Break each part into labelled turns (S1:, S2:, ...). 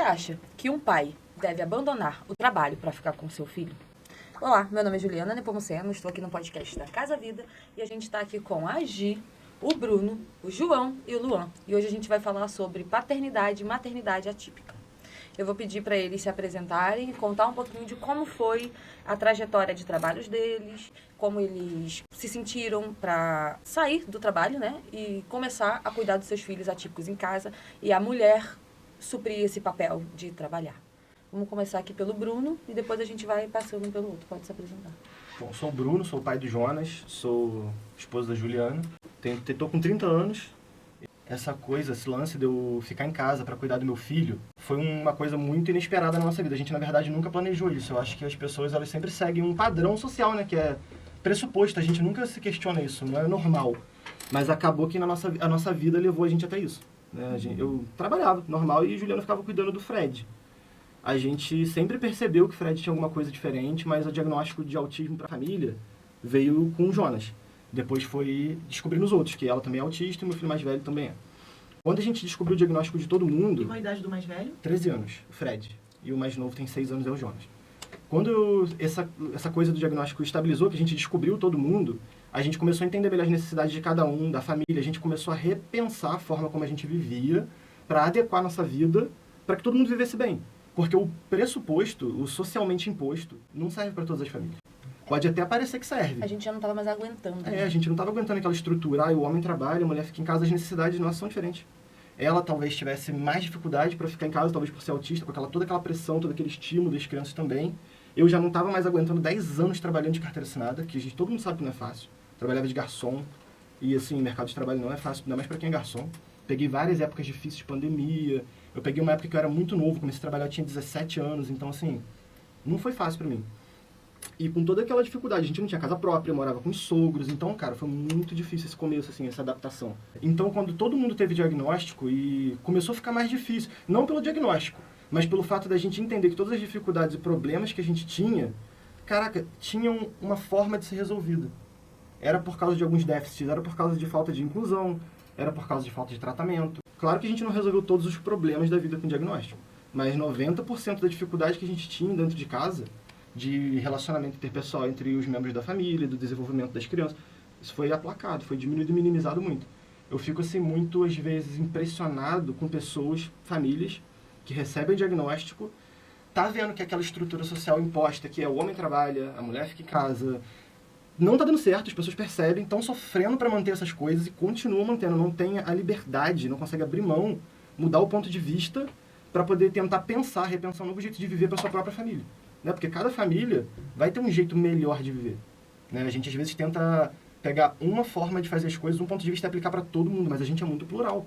S1: acha que um pai deve abandonar o trabalho para ficar com seu filho? Olá, meu nome é Juliana Nepomuceno, estou aqui no podcast da Casa Vida e a gente está aqui com a Gi, o Bruno, o João e o Luan. E hoje a gente vai falar sobre paternidade e maternidade atípica. Eu vou pedir para eles se apresentarem e contar um pouquinho de como foi a trajetória de trabalhos deles, como eles se sentiram para sair do trabalho, né? E começar a cuidar dos seus filhos atípicos em casa e a mulher suprir esse papel de trabalhar. Vamos começar aqui pelo Bruno e depois a gente vai passando um pelo outro. Pode se apresentar.
S2: Bom, sou o Bruno, sou o pai do Jonas, sou esposo da Juliana. Tô com 30 anos. Essa coisa, esse lance de eu ficar em casa para cuidar do meu filho, foi uma coisa muito inesperada na nossa vida. A gente, na verdade, nunca planejou isso. Eu acho que as pessoas, elas sempre seguem um padrão social, né? Que é pressuposto. A gente nunca se questiona isso, não é normal. Mas acabou que a nossa vida levou a gente até isso. Né? Eu trabalhava normal e Juliana ficava cuidando do Fred. A gente sempre percebeu que o Fred tinha alguma coisa diferente, mas o diagnóstico de autismo para a família veio com o Jonas. Depois foi descobrindo os outros, que ela também é autista e meu filho mais velho também é. Quando a gente descobriu o diagnóstico de todo mundo...
S3: E qual a idade do mais velho?
S2: 13 anos, o Fred. E o mais novo tem 6 anos, é o Jonas. Quando essa coisa do diagnóstico estabilizou, que a gente descobriu todo mundo, a gente começou a entender melhor as necessidades de cada um, da família. A gente começou a repensar a forma como a gente vivia para adequar a nossa vida para que todo mundo vivesse bem. Porque o pressuposto, o socialmente imposto, não serve para todas as famílias. Pode até parecer que serve.
S1: A gente já não estava mais aguentando.
S2: A gente não estava aguentando aquela estrutura. O homem trabalha, a mulher fica em casa, as necessidades nossas são diferentes. Ela talvez tivesse mais dificuldade para ficar em casa, talvez por ser autista, com toda aquela pressão, todo aquele estímulo das crianças também. Eu já não estava mais aguentando 10 anos trabalhando de carteira assinada, que todo mundo sabe que não é fácil. Trabalhava de garçom, e assim, mercado de trabalho não é fácil, ainda mais para quem é garçom. Peguei várias épocas difíceis de pandemia. Eu peguei uma época que eu era muito novo, comecei a trabalhar, eu tinha 17 anos, então assim, não foi fácil para mim. E com toda aquela dificuldade, a gente não tinha casa própria, morava com os sogros, então, cara, foi muito difícil esse começo, assim, essa adaptação. Então, quando todo mundo teve diagnóstico e começou a ficar mais difícil, não pelo diagnóstico, mas pelo fato da gente entender que todas as dificuldades e problemas que a gente tinha, caraca, tinham uma forma de ser resolvida. Era por causa de alguns déficits, era por causa de falta de inclusão, era por causa de falta de tratamento. Claro que a gente não resolveu todos os problemas da vida com diagnóstico, mas 90% da dificuldade que a gente tinha dentro de casa, de relacionamento interpessoal entre os membros da família, do desenvolvimento das crianças, isso foi aplacado, foi diminuído e minimizado muito. Eu fico, assim, muito, às vezes, impressionado com pessoas, famílias, que recebem diagnóstico, tá vendo que aquela estrutura social imposta, que é o homem trabalha, a mulher fica em casa, não tá dando certo, as pessoas percebem, estão sofrendo para manter essas coisas e continuam mantendo, não tem a liberdade, não consegue abrir mão, mudar o ponto de vista para poder tentar pensar, repensar um novo jeito de viver para sua própria família. Né? Porque cada família vai ter um jeito melhor de viver. Né? A gente, às vezes, tenta pegar uma forma de fazer as coisas, um ponto de vista e aplicar para todo mundo, mas a gente é muito plural.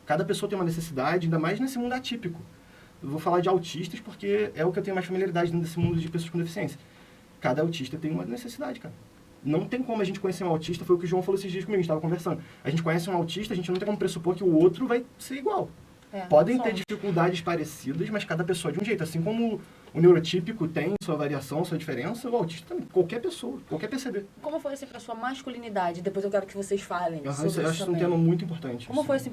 S2: Cada pessoa tem uma necessidade, ainda mais nesse mundo atípico. Eu vou falar de autistas porque é o que eu tenho mais familiaridade nesse mundo de pessoas com deficiência. Cada autista tem uma necessidade, cara. Não tem como a gente conhecer um autista, foi o que o João falou esses dias comigo, a gente estava conversando. A gente conhece um autista, a gente não tem como pressupor que o outro vai ser igual. Podem ter dificuldades parecidas, mas cada pessoa é de um jeito. Assim como o neurotípico tem sua variação, sua diferença, o autista também. Qualquer pessoa, qualquer PCD.
S1: Como foi assim pra sua masculinidade? Depois eu quero que vocês falem sobre isso.
S2: Eu acho isso um tema muito importante.
S1: Como foi assim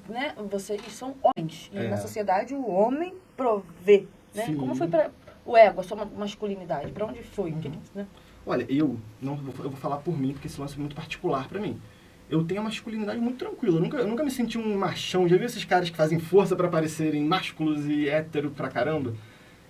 S1: né? Vocês são homens. E na sociedade o homem provê. Né? Como foi para o ego, a sua masculinidade? Pra onde foi? Né?
S2: Olha, eu vou falar por mim, porque esse lance é muito particular pra mim. Eu tenho a masculinidade muito tranquila. Eu nunca me senti um machão. Já viu esses caras que fazem força pra parecerem másculos e hétero pra caramba?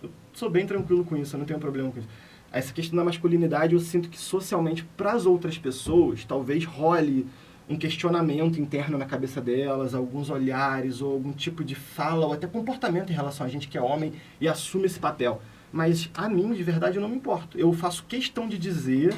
S2: Eu sou bem tranquilo com isso, eu não tenho problema com isso. Essa questão da masculinidade, eu sinto que socialmente, pras outras pessoas, talvez role um questionamento interno na cabeça delas, alguns olhares, ou algum tipo de fala, ou até comportamento em relação a gente que é homem e assume esse papel. Mas a mim, de verdade, eu não me importo. Eu faço questão de dizer...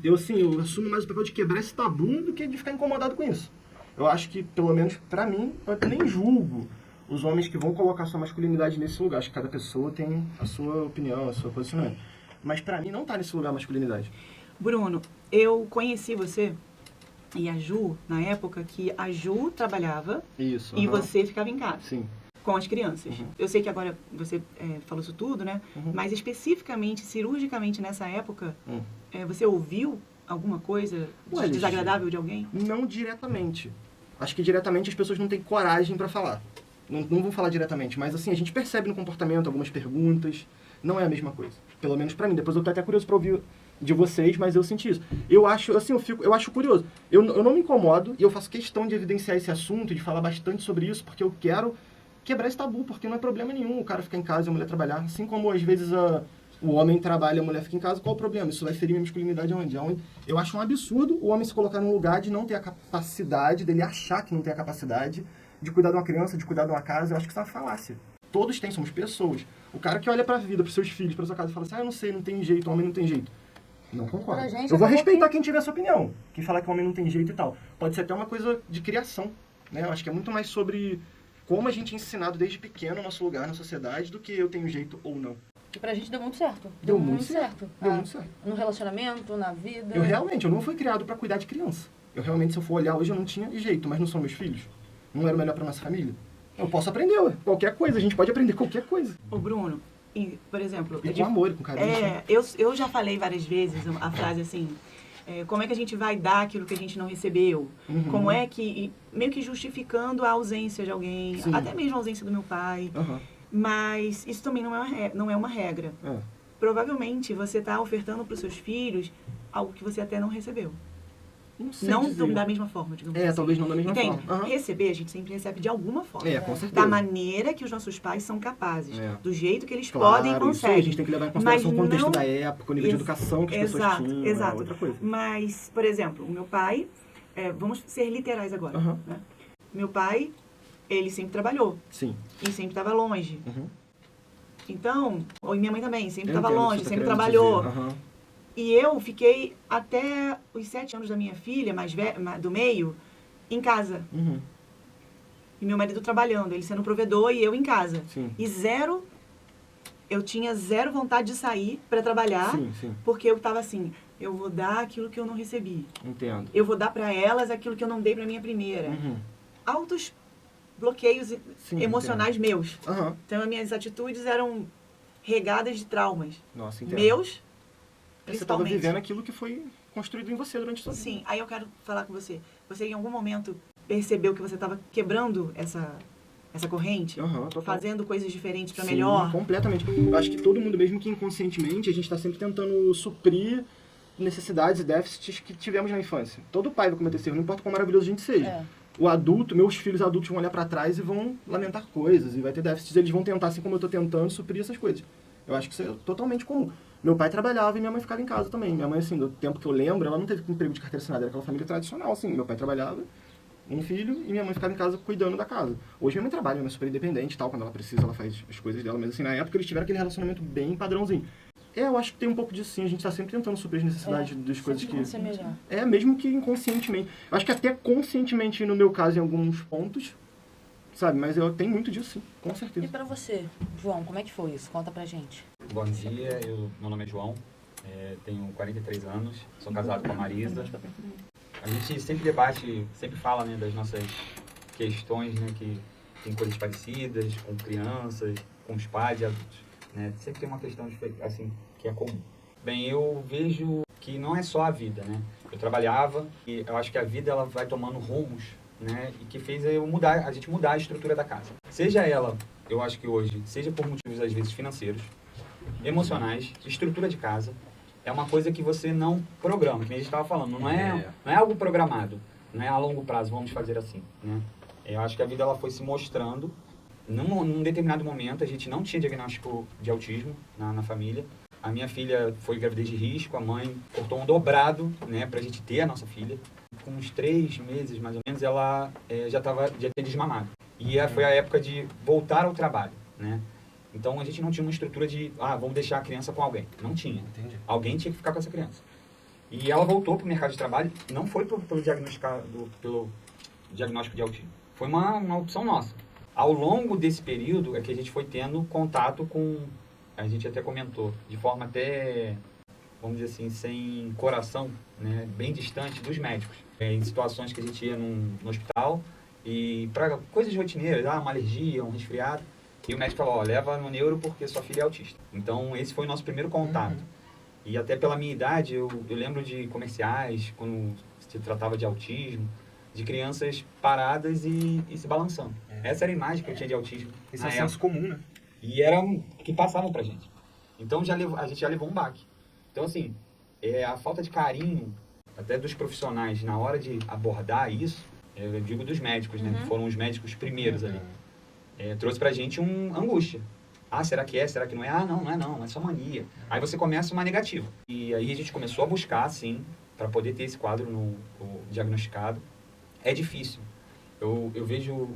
S2: Eu assumo mais o papel de quebrar esse tabu do que de ficar incomodado com isso. Eu acho que, pelo menos pra mim, eu nem julgo os homens que vão colocar sua masculinidade nesse lugar. Acho que cada pessoa tem a sua opinião, a sua posicionamento. Mas pra mim não tá nesse lugar a masculinidade.
S3: Bruno, eu conheci você e a Ju na época que a Ju trabalhava e você ficava em casa.
S2: Sim.
S3: Com as crianças. Eu sei que agora você falou isso tudo, né? Mas especificamente, cirurgicamente nessa época, você ouviu alguma coisa desagradável de alguém?
S2: Não diretamente. Acho que diretamente as pessoas não têm coragem para falar. não vou falar diretamente, mas assim, a gente percebe no comportamento algumas perguntas, não é a mesma coisa. Pelo menos pra mim. Depois eu tô até curioso pra ouvir de vocês, mas eu senti isso. Eu acho, assim, eu acho curioso. Eu não me incomodo e eu faço questão de evidenciar esse assunto, de falar bastante sobre isso, porque eu quero quebrar esse tabu, porque não é problema nenhum o cara ficar em casa e a mulher trabalhar. Assim como, às vezes, o homem trabalha e a mulher fica em casa, qual o problema? Isso vai ferir minha masculinidade aonde? Eu acho um absurdo o homem se colocar num lugar de não ter a capacidade, dele achar que não tem a capacidade de cuidar de uma criança, de cuidar de uma casa. Eu acho que isso é uma falácia. Todos têm, somos pessoas. O cara que olha pra vida, pros seus filhos, pra sua casa e fala assim, eu não sei, não tem jeito, homem não tem jeito. Não concordo. Eu vou respeitar quem tiver essa opinião, quem falar que o homem não tem jeito e tal. Pode ser até uma coisa de criação, né? Eu acho que é muito mais sobre como a gente é ensinado desde pequeno o nosso lugar na sociedade do que eu tenho jeito ou não.
S1: E pra gente deu muito certo.
S2: Deu muito certo. Deu muito certo.
S1: No relacionamento, na vida.
S2: Eu não fui criado pra cuidar de criança. Eu realmente, se eu for olhar hoje, eu não tinha jeito, mas não são meus filhos? Não era o melhor pra nossa família? Eu posso aprender, qualquer coisa, a gente pode aprender qualquer coisa.
S3: Ô, Bruno, por exemplo...
S2: E com amor, com carinho.
S3: Eu já falei várias vezes a frase assim, como é que a gente vai dar aquilo que a gente não recebeu?
S2: Uhum.
S3: Como é que... Meio que justificando a ausência de alguém,
S2: Sim.
S3: até mesmo a ausência do meu pai.
S2: Uhum.
S3: Mas isso também não é uma regra. Provavelmente você está ofertando para os seus filhos algo que você até não recebeu. Não da mesma forma, digamos assim.
S2: Talvez não da mesma forma. Uhum.
S3: Receber, a gente sempre recebe de alguma forma.
S2: Com certeza.
S3: Da maneira que os nossos pais são capazes. Do jeito que eles
S2: claro,
S3: podem e conseguem.
S2: Isso aí, a gente tem que levar em consideração o contexto da época, o nível de educação que as pessoas tinham.
S3: Exato.
S2: Outra coisa.
S3: Mas, por exemplo, o meu pai... vamos ser literais agora.
S2: Uhum.
S3: Né? Meu pai, ele sempre trabalhou.
S2: Sim.
S3: E sempre estava longe.
S2: Uhum.
S3: Então... Ou minha mãe também, sempre estava longe, sempre trabalhou. E eu fiquei até os 7 anos da minha filha, do meio, em casa.
S2: Uhum.
S3: E meu marido trabalhando, ele sendo provedor e eu em casa.
S2: Sim.
S3: E eu tinha zero vontade de sair para trabalhar,
S2: sim.
S3: porque eu estava assim, eu vou dar aquilo que eu não recebi.
S2: Entendo.
S3: Eu vou dar para elas aquilo que eu não dei para minha primeira.
S2: Uhum.
S3: Altos bloqueios emocionais meus.
S2: Uhum.
S3: Então, as minhas atitudes eram regadas de traumas.
S2: Nossa, entendo.
S3: Meus,
S2: você estava vivendo aquilo que foi construído em você durante sua vida.
S3: Sim, aí eu quero falar com você. Você em algum momento percebeu que você estava quebrando essa corrente? Fazendo coisas diferentes para melhor?
S2: Completamente. Eu acho que todo mundo, mesmo que inconscientemente, a gente está sempre tentando suprir necessidades e déficits que tivemos na infância. Todo pai vai cometer esse erro, não importa quão maravilhoso a gente seja. O adulto, meus filhos adultos vão olhar para trás e vão lamentar coisas, e vai ter déficits, eles vão tentar, assim como eu estou tentando, suprir essas coisas. Eu acho que isso é totalmente comum. Meu pai trabalhava e minha mãe ficava em casa também. Minha mãe, assim, do tempo que eu lembro, ela não teve emprego de carteira assinada, era aquela família tradicional, assim. Meu pai trabalhava, um filho, e minha mãe ficava em casa cuidando da casa. Hoje minha mãe trabalha, minha mãe é super independente e tal, quando ela precisa, ela faz as coisas dela, mas assim, na época eles tiveram aquele relacionamento bem padrãozinho. Eu acho que tem um pouco disso sim, a gente tá sempre tentando suprir as necessidades das coisas que...
S1: Ser melhor.
S2: Mesmo que inconscientemente. Eu acho que até conscientemente, no meu caso, em alguns pontos, sabe? Mas eu tenho muito disso sim, com certeza.
S1: E pra você, João, como é que foi isso? Conta pra gente.
S4: Bom dia, meu nome é João, tenho 43 anos, sou casado com a Marisa. A gente sempre debate, sempre fala, né, das nossas questões, né, que tem coisas parecidas com crianças, com os pais e adultos, né? Sempre tem uma questão assim, que é comum. Bem, eu vejo que não é só a vida, né? Eu trabalhava e eu acho que a vida ela vai tomando rumos, né, e que fez a gente mudar a estrutura da casa. Seja ela, eu acho que hoje, seja por motivos às vezes financeiros, emocionais, estrutura de casa, é uma coisa que você não programa, que nem a gente estava falando, não é algo programado, não é a longo prazo, vamos fazer assim, né? Eu acho que a vida ela foi se mostrando, num determinado momento, a gente não tinha diagnóstico de autismo na família, a minha filha foi gravidez de risco, a mãe cortou um dobrado, né, pra gente ter a nossa filha, com uns 3 meses, mais ou menos, ela já tinha desmamado, e foi a época de voltar ao trabalho, né? Então, a gente não tinha uma estrutura de, vamos deixar a criança com alguém. Não tinha.
S2: Entendi.
S4: Alguém tinha que ficar com essa criança. E ela voltou para o mercado de trabalho, não foi pelo diagnóstico de autismo. Foi uma opção nossa. Ao longo desse período é que a gente foi tendo contato com, a gente até comentou, de forma até, vamos dizer assim, sem coração, né, bem distante dos médicos. Em situações que a gente ia no hospital e para coisas rotineiras, uma alergia, um resfriado, e o médico falou, leva no neuro porque sua filha é autista. Então, esse foi o nosso primeiro contato. E até pela minha idade, eu lembro de comerciais, quando se tratava de autismo, de crianças paradas e se balançando. Essa era a imagem que eu tinha de autismo.
S2: Esse é o senso comum, né?
S4: E era que passavam pra gente. Então a gente já levou um baque. Então, assim, a falta de carinho, até dos profissionais, na hora de abordar isso, eu digo dos médicos, né? Que foram os médicos primeiros ali. Trouxe pra gente uma angústia. Ah, será que é? Será que não é? Ah, não é não, é só mania. Aí você começa uma negativa. E aí a gente começou a buscar, assim, para poder ter esse quadro no diagnosticado. É difícil. Eu vejo,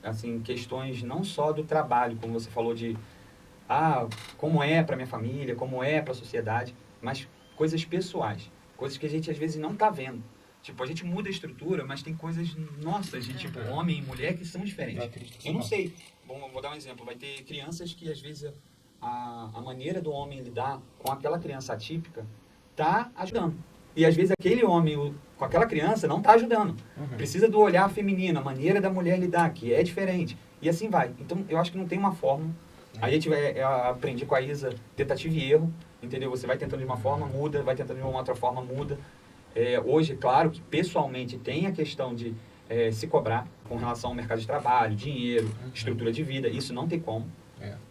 S4: assim, questões não só do trabalho, como você falou de, como é para minha família, como é para a sociedade, mas coisas pessoais, coisas que a gente às vezes não tá vendo. Tipo, a gente muda a estrutura, mas tem coisas nossas, de tipo, homem e mulher que são diferentes. Eu não sei. Vou dar um exemplo. Vai ter crianças que, às vezes, a maneira do homem lidar com aquela criança atípica tá ajudando. E, às vezes, aquele homem com aquela criança não tá ajudando. Precisa do olhar feminino, a maneira da mulher lidar, que é diferente. E assim vai. Então, eu acho que não tem uma fórmula. A gente aprendi com a Isa tentativa e erro, entendeu? Você vai tentando de uma forma, muda, vai tentando de uma outra forma, muda. Hoje, claro que pessoalmente tem a questão de se cobrar com relação ao mercado de trabalho, dinheiro, estrutura de vida, isso não tem como,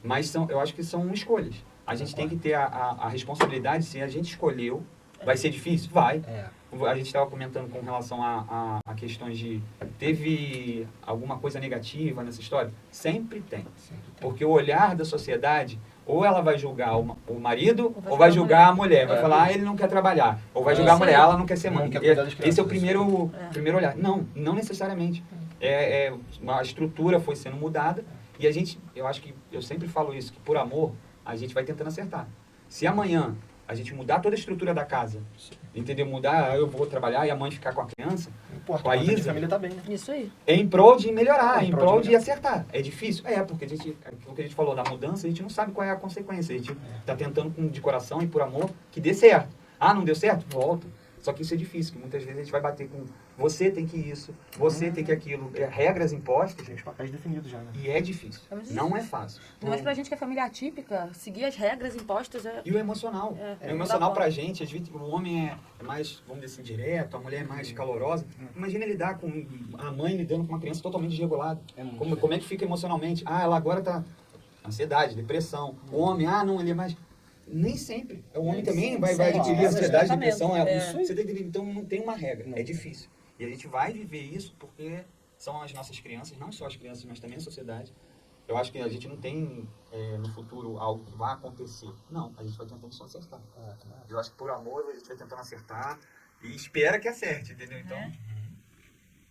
S4: mas eu acho que são escolhas. A gente tem que ter a responsabilidade, se a gente escolheu, vai ser difícil? Vai. A gente estava comentando com relação a questões de, teve alguma coisa negativa nessa história? Sempre tem. Porque o olhar da sociedade, ou ela vai julgar o marido, ou vai julgar a mulher. Vai falar, ele não quer trabalhar. Ou vai julgar a mulher, ela não quer ser mãe. Esse é o primeiro olhar. Não necessariamente. A estrutura foi sendo mudada e a gente, eu sempre falo isso, que por amor, a gente vai tentando acertar. Se amanhã a gente mudar toda a estrutura da casa, entendeu? Mudar, eu vou trabalhar e a mãe ficar com a criança, com a Isa, a
S2: família tá bem, né?
S1: Isso aí.
S4: É em prol de melhorar, em prol de acertar. É difícil? Porque aquilo que a gente falou da mudança, a gente não sabe qual é a consequência. A gente tá tentando de coração e por amor que dê certo. Ah, não deu certo? Volta. Só que isso é difícil, que muitas vezes a gente vai bater com você tem que isso, você tem que aquilo, regras impostas.
S2: Tem os papéis definidos já, né?
S4: E é difícil. Não é fácil.
S1: Mas pra gente que é família atípica, seguir as regras impostas é...
S4: E o emocional. O emocional pra gente, às vezes o homem é mais, vamos dizer assim, direto, a mulher é mais calorosa. Imagina lidar com a mãe lidando com uma criança totalmente desregulada. Como é que fica emocionalmente? Ela agora tá ansiedade, depressão. O homem, não, ele é mais... Nem sempre. O homem também vai adquirir ansiedade, depressão. Você tem que entender. Então não tem uma regra. É difícil. E a gente vai viver isso porque são as nossas crianças, não só as crianças, mas também a sociedade. Eu acho que a gente não tem no futuro algo que vai acontecer. Não, a gente vai tentando só acertar. Eu acho que por amor a gente vai tentando acertar e espera que acerte, entendeu? Então,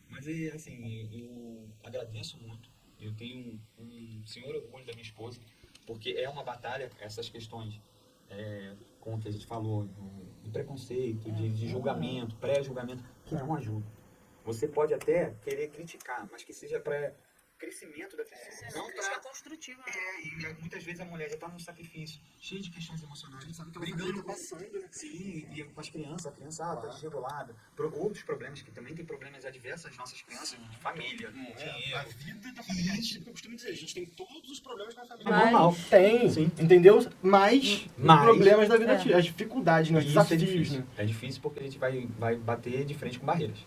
S4: mas assim, eu agradeço muito. Eu tenho um senhor orgulho da minha esposa, porque é uma batalha, essas questões com o que a gente falou, do preconceito, de julgamento, pré-julgamento, que não ajuda. Você pode até querer criticar, mas que seja para crescimento da pessoa. Não para construtiva. E muitas vezes a mulher já está num sacrifício, cheio de questões emocionais. A gente sabe que brigando tá passando, né? Sim, e com as crianças, a criança está desregulada. Outros problemas, que também tem problemas adversos às nossas crianças, família, dinheiro.
S2: A vida da família, eu costumo dizer, a gente tem todos os problemas na família.
S4: Normal.
S2: Tem, sim. Entendeu? Mas problemas da vida, as dificuldades, os desafios. Né?
S4: É difícil porque a gente vai bater de frente com barreiras.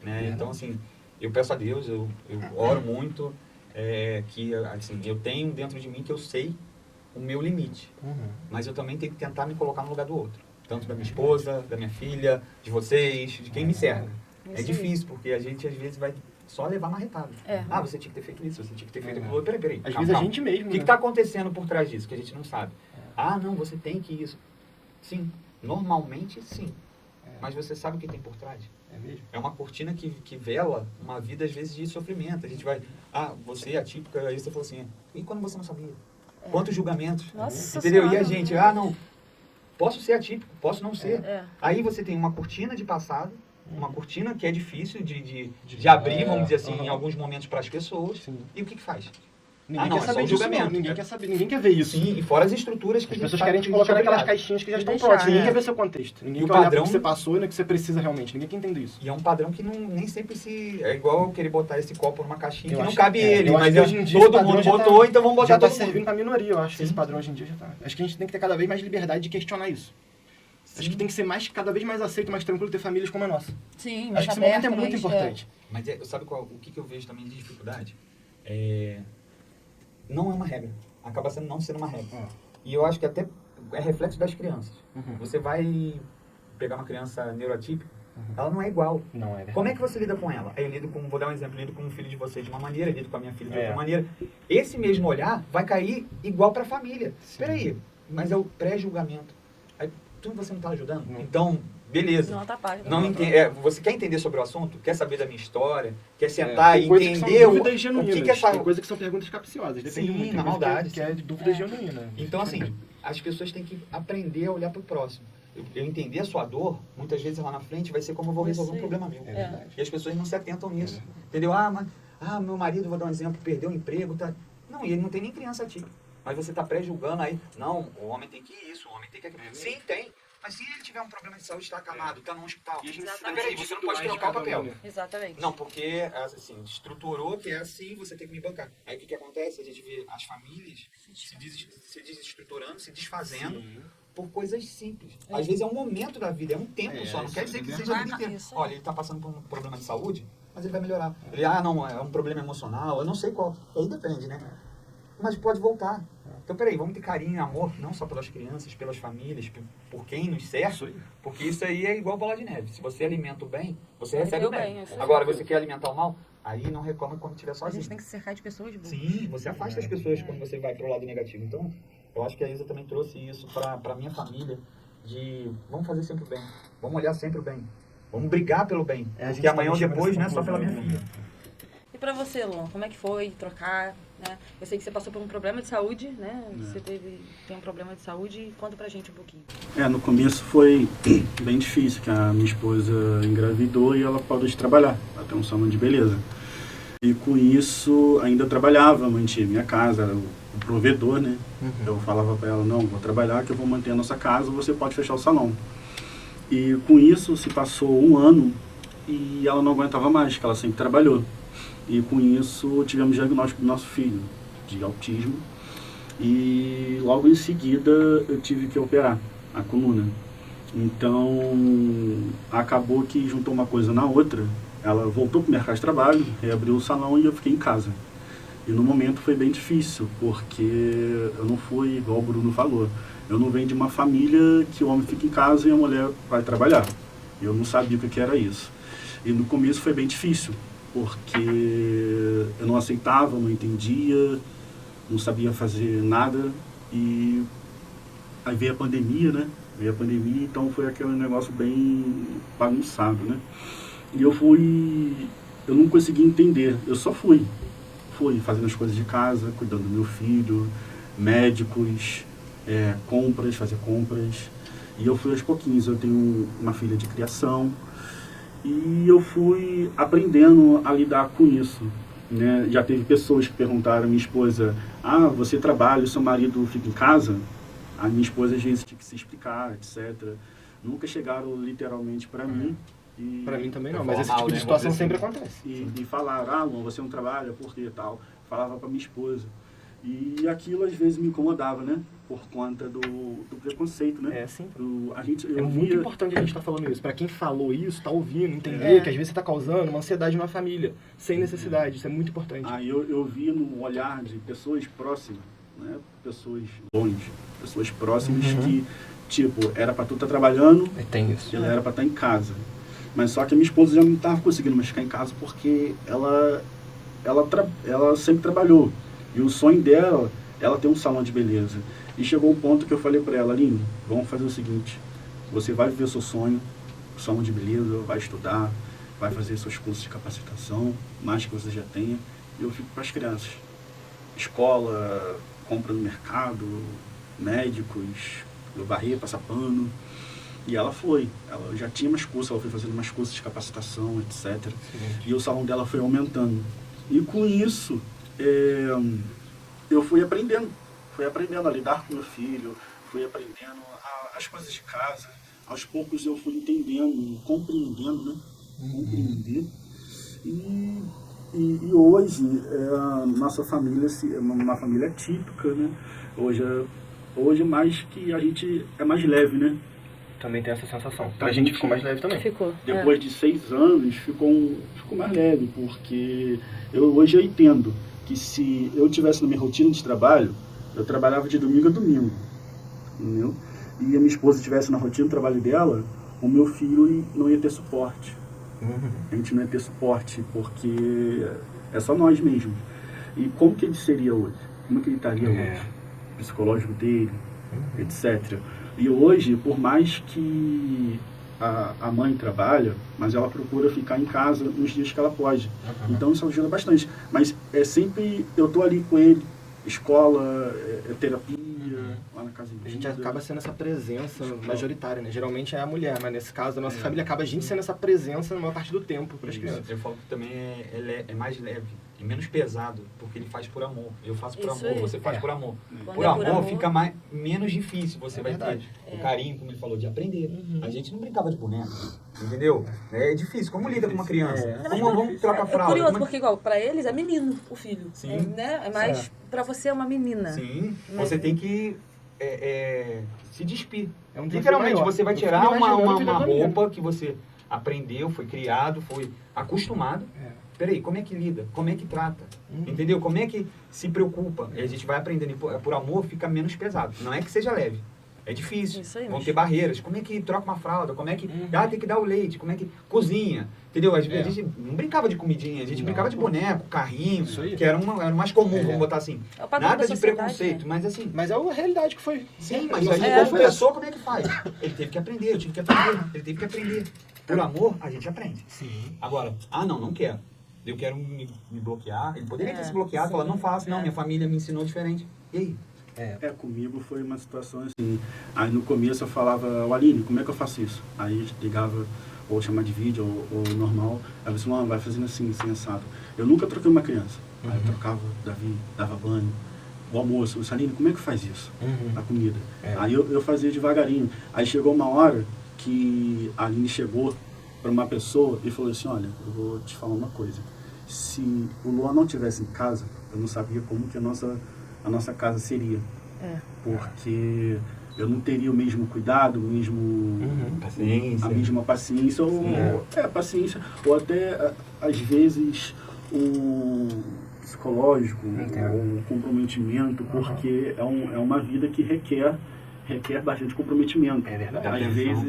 S4: Né? Então, assim, eu peço a Deus, eu oro muito, que assim, eu tenho dentro de mim que eu sei o meu limite. Mas eu também tenho que tentar me colocar no lugar do outro. Tanto da minha esposa, da minha filha, de vocês, de quem me cerca. É difícil, porque a gente às vezes vai só levar marretada. Você tinha que ter feito isso, você tinha que ter feito aquilo. Peraí.
S2: Às vezes a gente mesmo.
S4: O que está acontecendo por trás disso, que a gente não sabe? Não, você tem que isso. Sim, normalmente sim. Mas você sabe o que tem por trás?
S2: É mesmo?
S4: É uma cortina que vela uma vida, às vezes, de sofrimento. A gente vai... você é atípica, aí você falou assim, e quando você não sabia? Quantos julgamentos?
S1: Nossa
S4: entendeu?
S1: Senhora.
S4: E a gente, não, posso ser atípico, posso não ser. Aí você tem uma cortina de passado, uma cortina que é difícil de abrir, vamos dizer assim, em alguns momentos para as pessoas.
S2: Sim.
S4: E o que faz?
S2: Ninguém quer saber disso, ninguém quer saber, ninguém quer ver isso.
S4: Sim, e fora as estruturas que
S2: as pessoas querem te colocar naquelas caixinhas que já estão prontas. Ninguém quer ver seu contexto. Ninguém quer olhar para o que você passou e no que você precisa realmente. Ninguém quer entender isso.
S4: E é um padrão que nem sempre é igual eu querer botar esse copo numa caixinha que não cabe ele. Mas
S2: hoje em dia
S4: todo mundo botou, então vamos botar todo mundo.
S2: Já está servindo para a minoria, eu acho que esse padrão hoje em dia já está. Acho que a gente tem que ter cada vez mais liberdade de questionar isso. Acho que tem que ser cada vez mais aceito, mais tranquilo ter famílias como a nossa.
S1: Sim,
S2: Acho que esse momento é muito importante.
S4: Mas sabe o que eu vejo também de dificuldade? Não é uma regra. Acaba não sendo uma regra. E eu acho que até é reflexo das crianças. Você vai pegar uma criança neuroatípica, ela não é igual.
S2: Não é verdade.
S4: Como é que você lida com ela? Eu lido com, vou dar um exemplo, eu lido com um filho de vocês de uma maneira, eu lido com a minha filha de outra maneira. Esse mesmo olhar vai cair igual para a família. Peraí, mas é o pré-julgamento. Aí, você não está ajudando? Então, beleza.
S1: Não atrapalha.
S4: Você quer entender sobre o assunto? Quer saber da minha história? Quer sentar e
S2: entender
S4: o que essa...
S2: Tem coisas que são perguntas capciosas. Depende muito.
S4: Na maldade.
S2: Que é de dúvida genuína.
S4: Então, assim, as pessoas têm que aprender a olhar para o próximo. Eu entender a sua dor, muitas vezes lá na frente vai ser como eu vou resolver um problema meu. E as pessoas não se atentam nisso. Entendeu? Meu marido, vou dar um exemplo, perdeu o emprego. Tá... Não, e ele não tem nem criança atípica. Mas você está pré-julgando aí. Não, o homem tem que isso, o homem tem que aquilo. Sim, tem. Mas se ele tiver um problema de saúde, está acamado, está no hospital. Mas peraí, você não pode trocar o papel.
S1: Exatamente.
S4: Não, porque, assim, estruturou que é assim, você tem que me bancar. Aí o que acontece? A gente vê as famílias se desestruturando, se desfazendo por coisas simples. Às vezes é um momento da vida, é um tempo só. Não quer dizer que seja a vida inteira. Olha, ele está passando por um problema de saúde, mas ele vai melhorar. Ele, não, é um problema emocional, eu não sei qual. Aí depende, né? Mas pode voltar. Então, peraí, vamos ter carinho e amor, não só pelas crianças, pelas famílias, por quem nos cerca, porque isso aí é igual bola de neve. Se você alimenta o bem, você recebe o bem. Agora, você quer alimentar o mal, aí não reclama quando estiver sozinho.
S1: A gente tem que se cercar de pessoas boas.
S4: Sim, você afasta as pessoas quando você vai pro lado negativo. Então, eu acho que a Isa também trouxe isso pra minha família, de vamos fazer sempre o bem, vamos olhar sempre o bem, vamos brigar pelo bem, porque amanhã ou depois não é só pela minha filha.
S1: E pra você, Luan, como é que foi trocar, né? Eu sei que você passou por um problema de saúde, né? Você tem um problema de saúde. Conta pra gente um pouquinho.
S5: No começo foi bem difícil, que a minha esposa engravidou e ela parou de trabalhar, ela tem um salão de beleza. E com isso ainda trabalhava, mantinha minha casa, era o provedor, né? Eu falava pra ela, não, vou trabalhar que eu vou manter a nossa casa, você pode fechar o salão. E com isso se passou um ano e ela não aguentava mais, que ela sempre trabalhou. E com isso tivemos diagnóstico do nosso filho de autismo e logo em seguida eu tive que operar a coluna. Então acabou que juntou uma coisa na outra, ela voltou para o mercado de trabalho, reabriu o salão e eu fiquei em casa. E no momento foi bem difícil, porque eu não fui, igual o Bruno falou, eu não venho de uma família que o homem fica em casa e a mulher vai trabalhar. Eu não sabia o que era isso. E no começo foi bem difícil, porque eu não aceitava, não entendia, não sabia fazer nada. E aí veio a pandemia, né? Então foi aquele negócio bem bagunçado, né? E eu não consegui entender, eu só fui fazendo as coisas de casa, cuidando do meu filho, médicos, fazer compras. E eu fui aos pouquinhos, eu tenho uma filha de criação, e eu fui aprendendo a lidar com isso, né? Já teve pessoas que perguntaram à minha esposa, você trabalha, o seu marido fica em casa? A minha esposa às vezes tinha que se explicar, etc. Nunca chegaram literalmente para mim.
S2: Para mim também não, mas esse tipo de situação sempre acontece.
S5: E falaram, você não trabalha, por quê, tal. Falava para minha esposa. E aquilo às vezes me incomodava, né? Por conta do preconceito, né?
S2: Sim.
S5: Muito
S2: importante a gente estar falando isso. Para quem falou isso, tá ouvindo, entender que às vezes você está causando uma ansiedade numa família, sem necessidade. Isso é muito importante.
S5: Eu vi no olhar de pessoas próximas, né? Pessoas longe, pessoas próximas que, tipo, era para tu estar trabalhando,
S2: tem isso.
S5: Ela era para estar em casa. Mas só que a minha esposa já não estava conseguindo mais ficar em casa porque ela sempre trabalhou. E o sonho dela, ela tem um salão de beleza. E chegou o ponto que eu falei para ela, Aline, vamos fazer o seguinte, você vai viver seu sonho, salão de beleza, vai estudar, vai fazer seus cursos de capacitação, mais que você já tenha, e eu fico para as crianças. Escola, compra no mercado, médicos, varrer, passar pano. E ela já tinha mais cursos, ela foi fazendo mais cursos de capacitação, etc. E o salão dela foi aumentando. E com isso, eu fui aprendendo a lidar com meu filho, fui aprendendo as coisas de casa. Aos poucos eu fui entendendo, compreendendo, né? Compreender. E hoje, a nossa família é uma família típica, né? Hoje mais que a gente é mais leve, né?
S2: também tem essa sensação. Então a gente ficou mais leve também.
S1: Ficou.
S5: Depois de 6 anos, ficou mais leve, porque hoje eu entendo que se eu tivesse na minha rotina de trabalho, eu trabalhava de domingo a domingo, entendeu? E a minha esposa estivesse na rotina do trabalho dela, o meu filho não ia ter suporte. A gente não ia ter suporte, porque é só nós mesmos. E como que ele seria hoje? Como que ele estaria hoje? O psicológico dele, etc. E hoje, por mais que a mãe trabalha, mas ela procura ficar em casa nos dias que ela pode. Então isso ajuda bastante. Mas é sempre, eu tô ali com ele, escola, terapia, lá na casa
S2: A gente acaba sendo essa presença majoritária, né? Geralmente é a mulher, mas nesse caso, a nossa família acaba a gente sendo essa presença na maior parte do tempo para as crianças.
S4: Eu falo que também é mais leve, é menos pesado, porque ele faz por amor. Eu faço por
S1: Isso
S4: amor,
S1: aí.
S4: você faz por amor.
S1: Quando
S4: Por
S1: é
S4: amor fica menos difícil, você vai
S2: verdade.
S4: ter o carinho, como ele falou, de aprender. A gente não brincava de boneco, entendeu? É difícil. Como lida com uma criança? Vamos trocar
S1: É
S4: fralda.
S1: curioso,
S4: Como é-
S1: porque igual, pra eles é menino o filho.
S4: Sim.
S1: É, né? É mais pra você é uma menina.
S4: Sim,
S1: Mas-
S4: você tem que se despir.
S2: É um desafio
S4: Literalmente,
S2: maior.
S4: você vai
S2: Eu
S4: tirar
S2: fico imaginando
S4: uma
S2: vida da menina.
S4: roupa que você aprendeu, foi criado, foi acostumado. Peraí, como é que lida? Como é que trata? Entendeu? Como é que se preocupa? E a gente vai aprendendo. E por amor fica menos pesado. Não é que seja leve. É difícil.
S1: Isso aí,
S4: Vão
S1: mas-
S4: ter barreiras. Como é que troca uma fralda? Como é que... tem que dar o leite. Como é que... cozinha. Entendeu? Às vezes a gente não brincava de comidinha. A gente brincava de boneco, carrinho.
S2: Isso aí.
S4: Que era o mais comum, vamos botar assim.
S1: É o padrão
S4: Nada
S1: da
S4: de
S1: sociedade,
S4: preconceito.
S1: né?
S4: Mas assim...
S2: Mas é a realidade que foi.
S4: Sim, mas
S2: Nossa,
S4: a gente
S2: é,
S4: como pessoa, como é que faz? Ele teve que aprender, eu tive que aprender, ele teve que aprender. Por amor, a gente aprende.
S2: Sim.
S4: Agora, não quero. Eu quero me bloquear. Ele poderia ter se bloqueado, falar, não faço, não, minha família me ensinou diferente. E aí?
S5: Comigo foi uma situação assim. Aí no começo eu falava, Aline, como é que eu faço isso? Aí a gente ligava, ou chamar de vídeo, ou normal. Aí você falou, vai fazendo assim, assado. Eu nunca troquei uma criança. Aí eu trocava, Davi, dava banho. O almoço, Aline, como é que faz isso? A comida. Aí eu fazia devagarinho. Aí chegou uma hora que a Aline chegou para uma pessoa e falou assim, olha, eu vou te falar uma coisa. Se o Luan não estivesse em casa, eu não sabia como que a nossa casa seria. Porque eu não teria o mesmo cuidado, o mesmo...
S4: Paciência.
S5: A mesma paciência, paciência, ou até, às vezes, o psicológico, o comprometimento, porque é uma vida que requer bastante comprometimento.
S2: É verdade.
S5: Às vezes,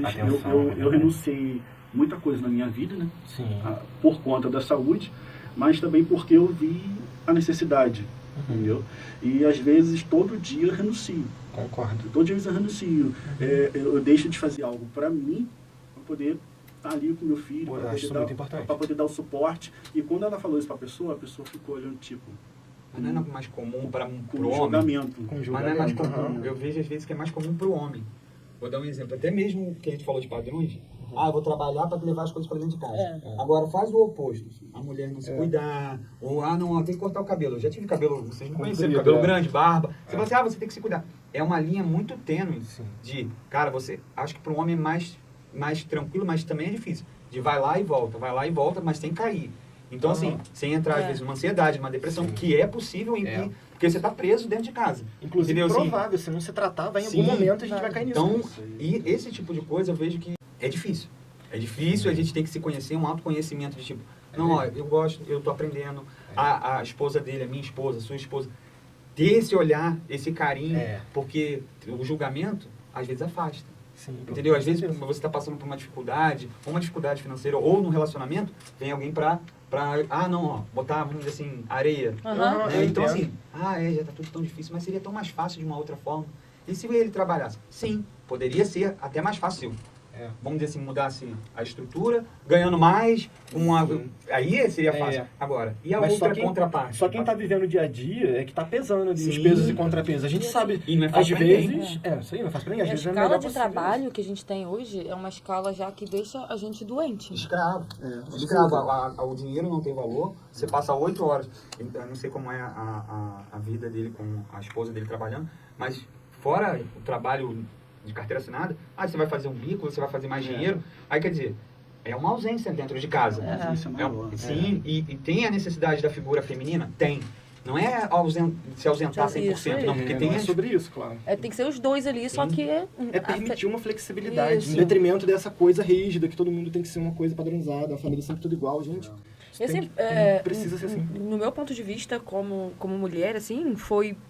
S5: eu renunciei muita coisa na minha vida, né?
S2: Sim.
S5: Por conta da saúde, mas também porque eu vi a necessidade, entendeu? E às vezes todo dia eu renuncio.
S2: Concordo.
S5: Todo dia eu renuncio. Eu deixo de fazer algo para mim, para poder estar ali com meu filho,
S2: Pô, eu acho isso muito importante.
S5: para poder dar o suporte. E quando ela falou isso para a pessoa ficou olhando tipo...
S4: Mas não é mais comum para
S5: com
S4: o homem.
S5: julgamento.
S4: Mas não é mais comum. Eu vejo às vezes que é mais comum para o homem. Vou dar um exemplo. Até mesmo que a gente falou de padrões. Eu vou trabalhar para levar as coisas para dentro de casa. Agora faz o oposto. A mulher não se cuidar. Ou, tem que cortar o cabelo. Eu já tive cabelo, vocês não conheceram, cabelo grande, barba. Você fala assim, você tem que se cuidar. É uma linha muito tênue de, cara, você, acho que para o homem é mais tranquilo, mas também é difícil. De vai lá e volta, mas sem cair. Então, assim, sem entrar, às vezes, numa ansiedade, numa depressão, que é possível, porque você está preso dentro de casa.
S2: Inclusive,
S4: entendeu?
S2: provável, se não se tratar, vai em algum
S4: Sim.
S2: momento a gente vai cair nisso.
S4: Então, e esse tipo de coisa eu vejo que é difícil. É difícil, a gente tem que se conhecer, um autoconhecimento de tipo, eu gosto, eu tô aprendendo, a esposa dele, a minha esposa, a sua esposa, ter esse olhar, esse carinho, porque o julgamento, às vezes, afasta.
S2: Sim,
S4: entendeu? Às vezes você está passando por uma dificuldade financeira, ou no relacionamento, vem alguém para botar, vamos dizer assim, areia. Então, assim, já tá tudo tão difícil, mas seria tão mais fácil de uma outra forma. E se ele trabalhasse? Sim, poderia ser até mais fácil. Vamos dizer assim, mudasse a estrutura, ganhando mais, aí seria fácil. Agora, e a outra contraparte?
S2: Só quem está vivendo o dia a dia é que está pesando ali os
S4: Sim.
S2: pesos e contrapesos. A gente sabe,
S4: E não é
S2: às
S4: fácil pra ninguém.
S2: vezes... isso aí não é fácil pra ninguém.
S1: E
S2: Às
S1: a
S2: vezes é
S1: escala
S2: melhor
S1: de
S2: você
S1: trabalho que a gente tem hoje é uma escala já que deixa a gente doente.
S4: Escravo. Escravo. O dinheiro não tem valor. Você passa 8 horas. Eu não sei como é a vida dele com a esposa dele trabalhando, mas fora o trabalho de carteira assinada, você vai fazer um bico, você vai fazer mais dinheiro. Aí, quer dizer, é uma ausência dentro de casa.
S5: Isso é maior.
S4: Sim, e tem a necessidade da figura feminina? Tem. Não é se ausentar 100%, não, porque tem...
S2: É sobre isso, claro.
S1: Tem que ser os dois ali, só que...
S2: É permitir uma flexibilidade,
S1: Isso.
S2: em detrimento dessa coisa rígida, que todo mundo tem que ser uma coisa padronizada, a família sempre tudo igual, gente.
S1: E assim,
S2: Precisa ser assim.
S1: No meu ponto de vista, como mulher, assim,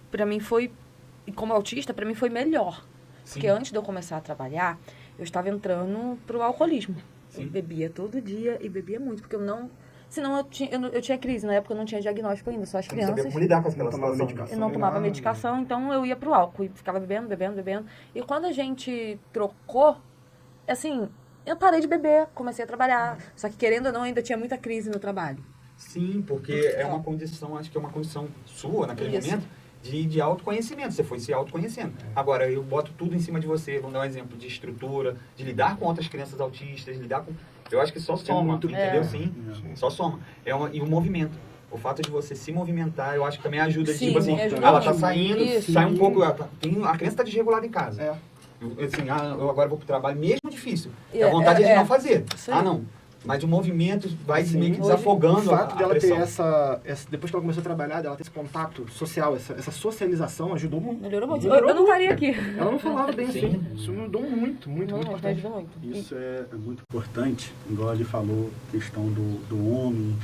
S1: pra mim foi, e como autista, pra mim foi melhor.
S4: Sim.
S1: Porque antes de eu começar a trabalhar, eu estava entrando pro alcoolismo.
S4: Sim.
S1: Eu bebia todo dia e bebia muito, porque eu não... Senão eu tinha crise, na época eu não tinha diagnóstico ainda, só as
S4: Você não sabia
S1: crianças.
S4: como lidar com aquela
S2: Não tomava
S4: situação.
S2: medicação.
S1: Eu não tomava medicação, então eu ia pro álcool e ficava bebendo. E quando a gente trocou, assim, eu parei de beber, comecei a trabalhar. Só que querendo ou não, ainda tinha muita crise no trabalho.
S4: Sim, porque é uma condição, acho que é uma condição sua naquele
S1: Isso.
S4: momento de autoconhecimento. Você foi se autoconhecendo. Agora, eu boto tudo em cima de você. Vamos dar um exemplo de estrutura, de lidar com outras crianças autistas, lidar com... Eu acho que só soma,
S2: muito-
S4: entendeu? Sim, só soma. E o movimento. O fato de você se movimentar, eu acho que também ajuda.
S1: Sim,
S4: Tipo assim,
S1: ajuda
S4: ela tá
S1: muito.
S4: saindo,
S1: Isso.
S4: sai um pouco... A criança tá desregulada em casa.
S2: É.
S4: Assim, eu agora vou pro trabalho, mesmo difícil.
S1: É,
S4: A vontade é de
S1: é.
S4: não fazer.
S1: Isso aí.
S4: Não. Mas o movimento vai
S2: Sim.
S4: meio que
S2: Hoje,
S4: desafogando
S2: o fato
S4: a
S2: dela ter
S4: pressão.
S2: essa... Depois que ela começou a trabalhar, dela ter esse contato social, essa socialização, ajudou muito.
S1: Melhorou muito.
S2: Melhorou
S1: Eu não estaria aqui.
S2: Ela não falava bem
S4: Sim.
S2: assim. Isso mudou muito, muito,
S1: Não,
S2: muito
S1: mas
S2: importante.
S1: ajuda muito.
S5: Isso é muito importante, igual ele falou, questão do homem,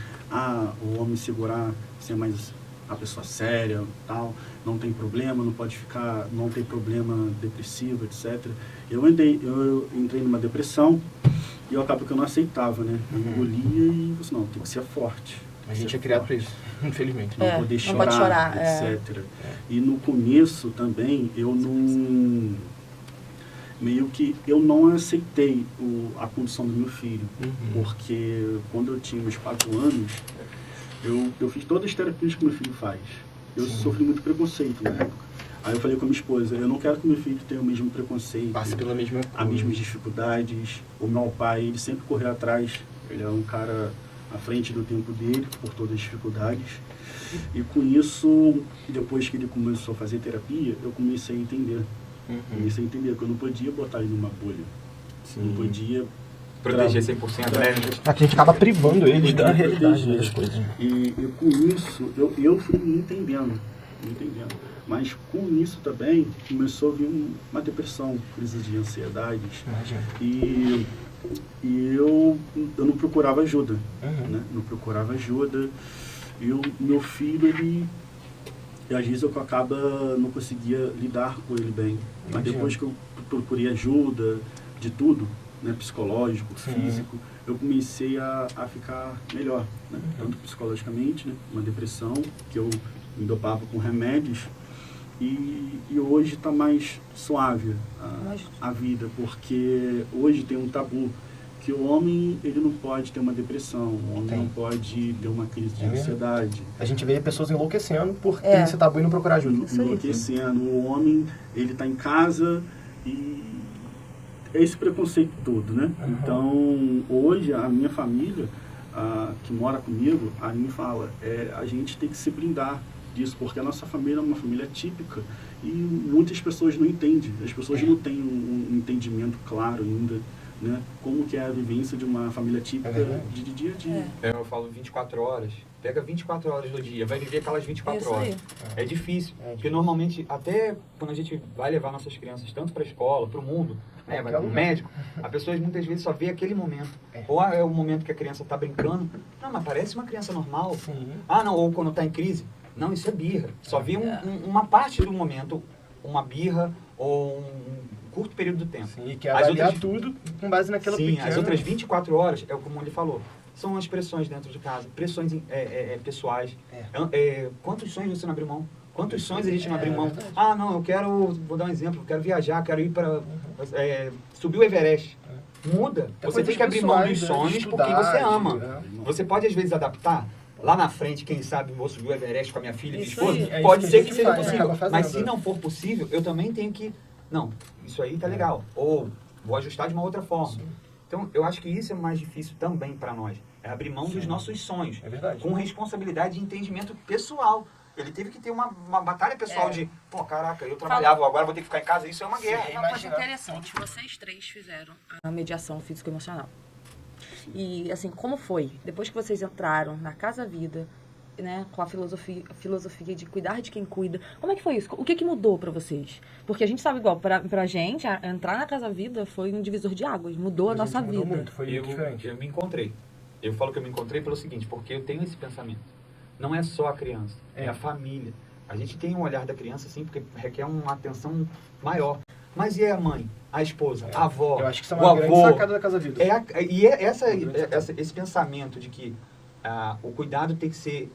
S5: o homem segurar, ser mais a pessoa séria, tal, não tem problema, não pode ficar, não tem problema depressivo, etc. Eu entrei numa depressão e eu acabo que eu não aceitava, né? Eu engolia e você não, tem que ser forte.
S2: A gente é criado pra isso, infelizmente.
S5: Não
S1: É,
S5: poder
S1: não
S5: chorar,
S1: pode chorar,
S5: etc. E no começo também eu não... Meio que eu não aceitei a condição do meu filho. Porque quando eu tinha uns 4 anos, eu fiz todas as terapias que meu filho faz. Eu sofri muito preconceito na época. Aí eu falei com a minha esposa, eu não quero que meu filho tenha o mesmo preconceito,
S2: Passa pela mesma
S5: as
S2: coisa.
S5: mesmas dificuldades. O meu pai, ele sempre correu atrás. Ele é um cara à frente do tempo dele, por todas as dificuldades. E com isso, depois que ele começou a fazer terapia, eu comecei a entender. Comecei a entender que eu não podia botar ele numa bolha. Não podia...
S4: Proteger 100%, né?
S2: A gente acaba privando eles da realidade das coisas.
S5: E com isso, eu fui me entendendo. Mas com isso também começou a vir uma depressão, crise de ansiedade.
S2: Imagina.
S5: E eu não procurava ajuda. Né? Não procurava ajuda. E o meu filho, ele... E às vezes eu não conseguia lidar com ele bem. Mas depois que eu procurei ajuda de tudo, né, psicológico, físico, eu comecei a ficar melhor, né? Tanto psicologicamente, né, uma depressão, que eu me dopava com remédios, e hoje está mais suave a vida, porque hoje tem um tabu, que o homem ele não pode ter uma depressão, o homem não pode ter uma crise de ansiedade.
S2: A gente vê pessoas enlouquecendo por ter esse tabu e não procurar ajuda.
S5: Enlouquecendo. O homem, ele está em casa e é esse preconceito todo, né? Então, hoje, a minha família, que mora comigo, a mim fala, a gente tem que se blindar disso, porque a nossa família é uma família típica e muitas pessoas não entendem. As pessoas não têm um entendimento claro ainda, né? Como que é a vivência de uma família típica de dia a dia.
S4: Eu falo 24 horas. Pega 24 horas do dia, vai viver aquelas 24
S1: Isso
S4: horas.
S1: aí.
S4: É difícil, porque normalmente, até quando a gente vai levar nossas crianças tanto para a escola, para o mundo, né, vai para o médico, a pessoa muitas vezes só vê aquele momento. Ou é o momento que a criança está brincando. Não, mas parece uma criança normal. Não, ou quando está em crise. Não, isso é birra. Só vê uma parte do momento, uma birra ou um curto período do tempo.
S2: E quer avaliar tudo com base naquela pequena...
S4: As outras 24 horas, é como ele falou, são as pressões dentro de casa, pressões pessoais. Quantos sonhos você não abriu mão? Quantos sonhos a gente não abriu mão? Não, eu quero, vou dar um exemplo, eu quero viajar, quero ir para subir o Everest. Muda. Você tem que abrir mão dos sonhos porque você ama. Você pode, às vezes, adaptar. Lá na frente, quem sabe, vou subir o Everest com a minha filha e minha esposa. Pode ser que seja possível. Mas se não for possível, eu também tenho que... Não, isso aí tá legal. Ou vou ajustar de uma outra forma. Então, eu acho que isso é mais difícil também para nós. É abrir mão dos nossos sonhos.
S2: É verdade.
S4: Com responsabilidade e entendimento pessoal. Ele teve que ter uma batalha pessoal de... Pô, caraca, eu trabalhava, agora vou ter que ficar em casa. Isso é uma guerra.
S1: Uma coisa interessante, vocês 3 fizeram a mediação físico-emocional. E, assim, como foi? Depois que vocês entraram na Casa Vida, né, com a filosofia de cuidar de quem cuida. Como é que foi isso? O que mudou pra vocês? Porque a gente sabe, igual, pra gente, entrar na Casa Vida foi um divisor de águas, mudou a nossa vida.
S2: Muito, foi diferente.
S4: Eu me encontrei. Eu falo que eu me encontrei pelo seguinte, porque eu tenho esse pensamento. Não é só a criança, é a família. A gente tem um olhar da criança, sim, porque requer uma atenção maior. Mas e a mãe, a esposa, a avó,
S2: eu acho que isso é uma grande sacada da Casa Vida.
S4: Esse pensamento de que o cuidado tem que ser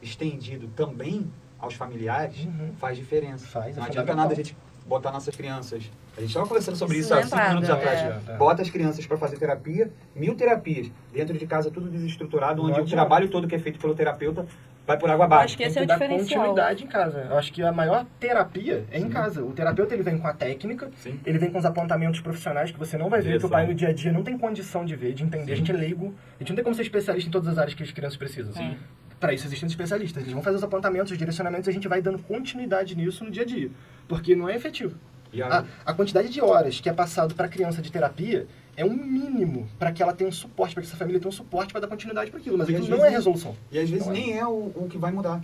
S4: estendido também aos familiares faz diferença. Não adianta nada a gente botar nossas crianças. A gente estava conversando sobre isso há 5 minutos atrás. Bota as crianças para fazer terapia, 1000 terapias. Dentro de casa tudo desestruturado, onde o trabalho todo que é feito pelo terapeuta vai por água abaixo.
S1: Acho que esse é o diferencial.
S2: Continuidade em casa. Eu acho que a maior terapia é em casa. O terapeuta, ele vem com a técnica, ele vem com os apontamentos profissionais que você não vai ver, que o pai no dia a dia não tem condição de ver, de entender. A gente é leigo, a gente não tem como ser especialista em todas as áreas que as crianças precisam. Para isso existem os especialistas. Eles vão fazer os apontamentos, os direcionamentos, e a gente vai dando continuidade nisso no dia a dia. Porque não é efetivo. A quantidade de horas que é passado para a criança de terapia é um mínimo para que ela tenha um suporte, para que essa família tenha um suporte para dar continuidade para aquilo. Mas aquilo não é resolução.
S4: E às vezes nem é o que vai mudar.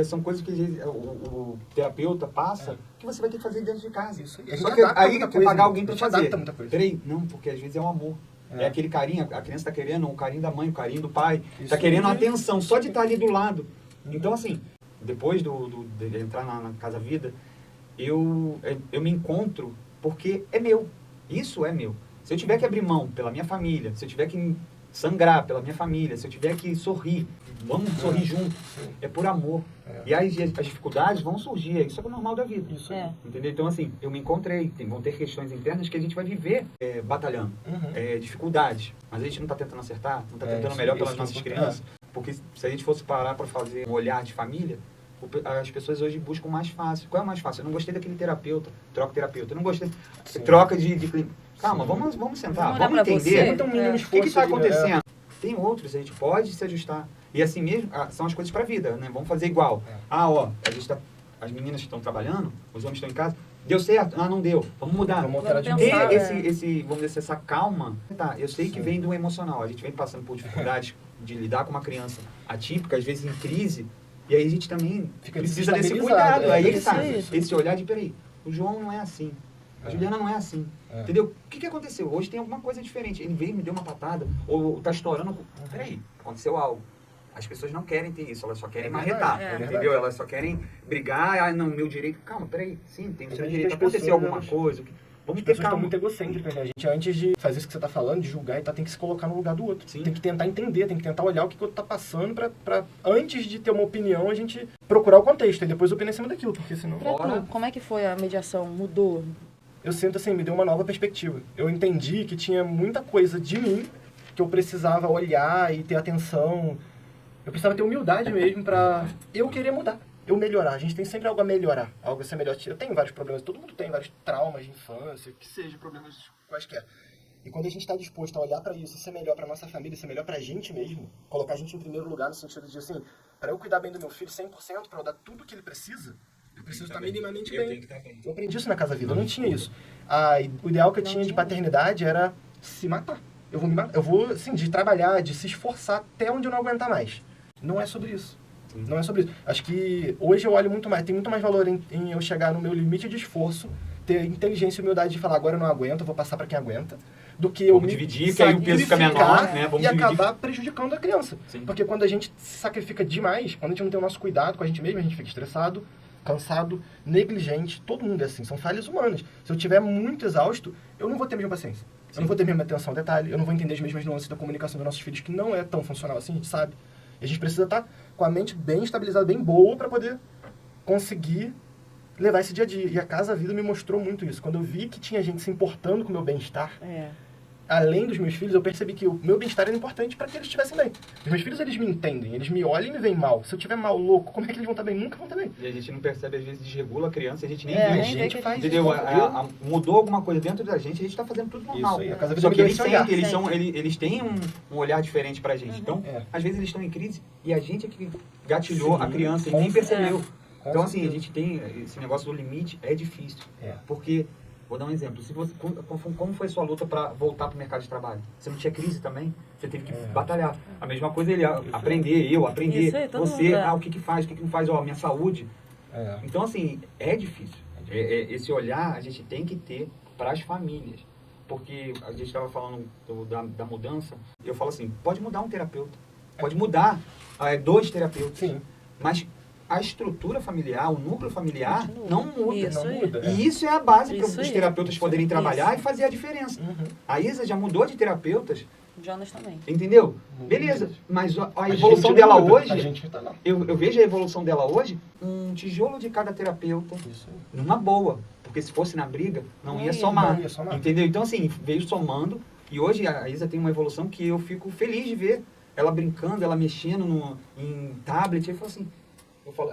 S4: São coisas que o terapeuta passa que você vai ter que fazer dentro de casa.
S2: Isso.
S4: Só que aí quer pagar alguém para fazer.
S2: Muita coisa.
S4: Peraí, não, porque às vezes é o amor. É aquele carinho, a criança está querendo o carinho da mãe, o carinho do pai, está querendo a atenção, só de estar ali do lado. Então, assim, depois de entrar na Casa Vida, eu me encontro porque é meu. Isso é meu. Se eu tiver que abrir mão pela minha família, se eu tiver que sangrar pela minha família, se eu tiver que sorrir, vamos sorrir junto. É por amor. E as dificuldades vão surgir. Isso é o normal da vida.
S2: Isso
S4: Entendeu? Então, assim, eu me encontrei. Vão ter questões internas que a gente vai viver batalhando. Dificuldades. Mas a gente não está tentando acertar, não está tentando melhor pelas nossas crianças. Porque se a gente fosse parar para fazer um olhar de família, as pessoas hoje buscam o mais fácil. Qual é o mais fácil? Eu não gostei daquele terapeuta, troca o terapeuta. Eu não gostei. Troca de... Calma, vamos sentar, vamos entender o que está acontecendo. Tem outros, a gente pode se ajustar. E assim mesmo, são as coisas para a vida, né? Vamos fazer igual. As meninas estão trabalhando, os homens estão em casa, deu certo? Não deu. Vamos mudar.
S2: Vamos
S4: vamos dizer, essa calma. Eu sei que vem do emocional. A gente vem passando por dificuldades de lidar com uma criança atípica, às vezes em crise, e aí a gente também precisa desse cuidado. Aí ele sabe, esse olhar de, peraí, o João não é assim. A Juliana não é assim. Entendeu? O que aconteceu? Hoje tem alguma coisa diferente. Ele veio, me deu uma patada, ou tá estourando. Peraí, aconteceu algo. As pessoas não querem ter isso, elas só querem marretar. Entendeu? Elas só querem brigar, não, meu direito. Calma, peraí, sim, tem o seu direito. Aconteceu alguma coisa. Vamos ter calma.
S2: Estão muito egocêntricas, né? A gente, antes de fazer isso que você tá falando, de julgar, tem que se colocar no lugar do outro. Tem que tentar entender, tem que tentar olhar o que o outro tá passando pra antes de ter uma opinião, a gente procurar o contexto e depois opinar em cima daquilo, porque senão...
S1: Como é que foi a mediação? Mudou?
S2: Eu sinto assim, me deu uma nova perspectiva. Eu entendi que tinha muita coisa de mim que eu precisava olhar e ter atenção. Eu precisava ter humildade mesmo pra eu querer mudar, eu melhorar. A gente tem sempre algo a melhorar, algo a ser melhor. Eu tenho vários problemas, todo mundo tem vários traumas de infância, que seja, problemas quaisquer. E quando a gente está disposto a olhar para isso, ser melhor para nossa família, ser melhor pra gente mesmo, colocar a gente em primeiro lugar no sentido de assim, para eu cuidar bem do meu filho 100%, para eu dar tudo o que ele precisa, eu preciso estar minimamente bem. Eu aprendi isso na Casa Vida, eu não tinha isso. O ideal que eu tinha de paternidade era se matar. Eu vou, assim, de trabalhar, de se esforçar até onde eu não aguentar mais. Não é sobre isso. Não é sobre isso. Acho que hoje eu olho muito mais, tem muito mais valor em eu chegar no meu limite de esforço, ter inteligência e humildade de falar, agora eu não aguento, eu vou passar para quem aguenta, do que eu me
S4: dividir, que aí o peso fica menor, né?
S2: Vamos acabar prejudicando a criança. Porque quando a gente se sacrifica demais, quando a gente não tem o nosso cuidado com a gente mesmo, a gente fica estressado, cansado, negligente, todo mundo é assim, são falhas humanas. Se eu estiver muito exausto, eu não vou ter a mesma paciência. Eu não vou ter a mesma atenção ao detalhe, eu não vou entender as mesmas nuances da comunicação dos nossos filhos, que não é tão funcional assim, a gente sabe. E a gente precisa estar com a mente bem estabilizada, bem boa, para poder conseguir levar esse dia a dia. E a Casa Vida me mostrou muito isso. Quando eu vi que tinha gente se importando com o meu bem-estar, além dos meus filhos, eu percebi que o meu bem-estar era importante para que eles estivessem bem. Os meus filhos, eles me entendem, eles me olham e me veem mal. Se eu estiver mal, louco, como é que eles vão estar bem? Nunca vão estar bem.
S4: E a gente não percebe, às vezes, desregula a criança, a gente nem vê.
S2: A gente faz
S4: entendeu? Mudou alguma coisa dentro da gente está fazendo tudo normal.
S2: Isso aí, a Casa Vida
S4: Só que eles
S2: sentem,
S4: eles têm um olhar diferente pra gente. Então, às vezes eles estão em crise e a gente é que gatilhou a criança e nem percebeu. Então, assim, a gente tem esse negócio do limite, é difícil. Porque Vou dar um exemplo. Se você, como foi a sua luta para voltar para o mercado de trabalho? Você não tinha crise também? Você teve que batalhar. A mesma coisa ele aprender, aprender, você, o que faz, o que não faz, minha saúde. Então, assim, é difícil. Esse olhar a gente tem que ter para as famílias. Porque a gente estava falando da mudança, eu falo assim, pode mudar um terapeuta, pode mudar 2 terapeutas,
S2: Sim.
S4: mas a estrutura familiar, o núcleo familiar, não muda.
S1: Isso
S2: não muda.
S4: E isso é a base para os
S1: Isso aí.
S4: terapeutas poderem trabalhar e fazer a diferença. A Isa já mudou de terapeutas,
S1: Jonas também.
S4: entendeu? Beleza, mas a evolução dela hoje,
S2: A gente tá lá.
S4: eu vejo a evolução dela hoje, um tijolo de cada terapeuta,
S2: Isso aí.
S4: numa boa. Porque se fosse na briga, não ia somar.
S2: Não ia somar.
S4: Entendeu? Então, assim, veio somando. E hoje a Isa tem uma evolução que eu fico feliz de ver. Ela brincando, ela mexendo em tablet. Eu falo,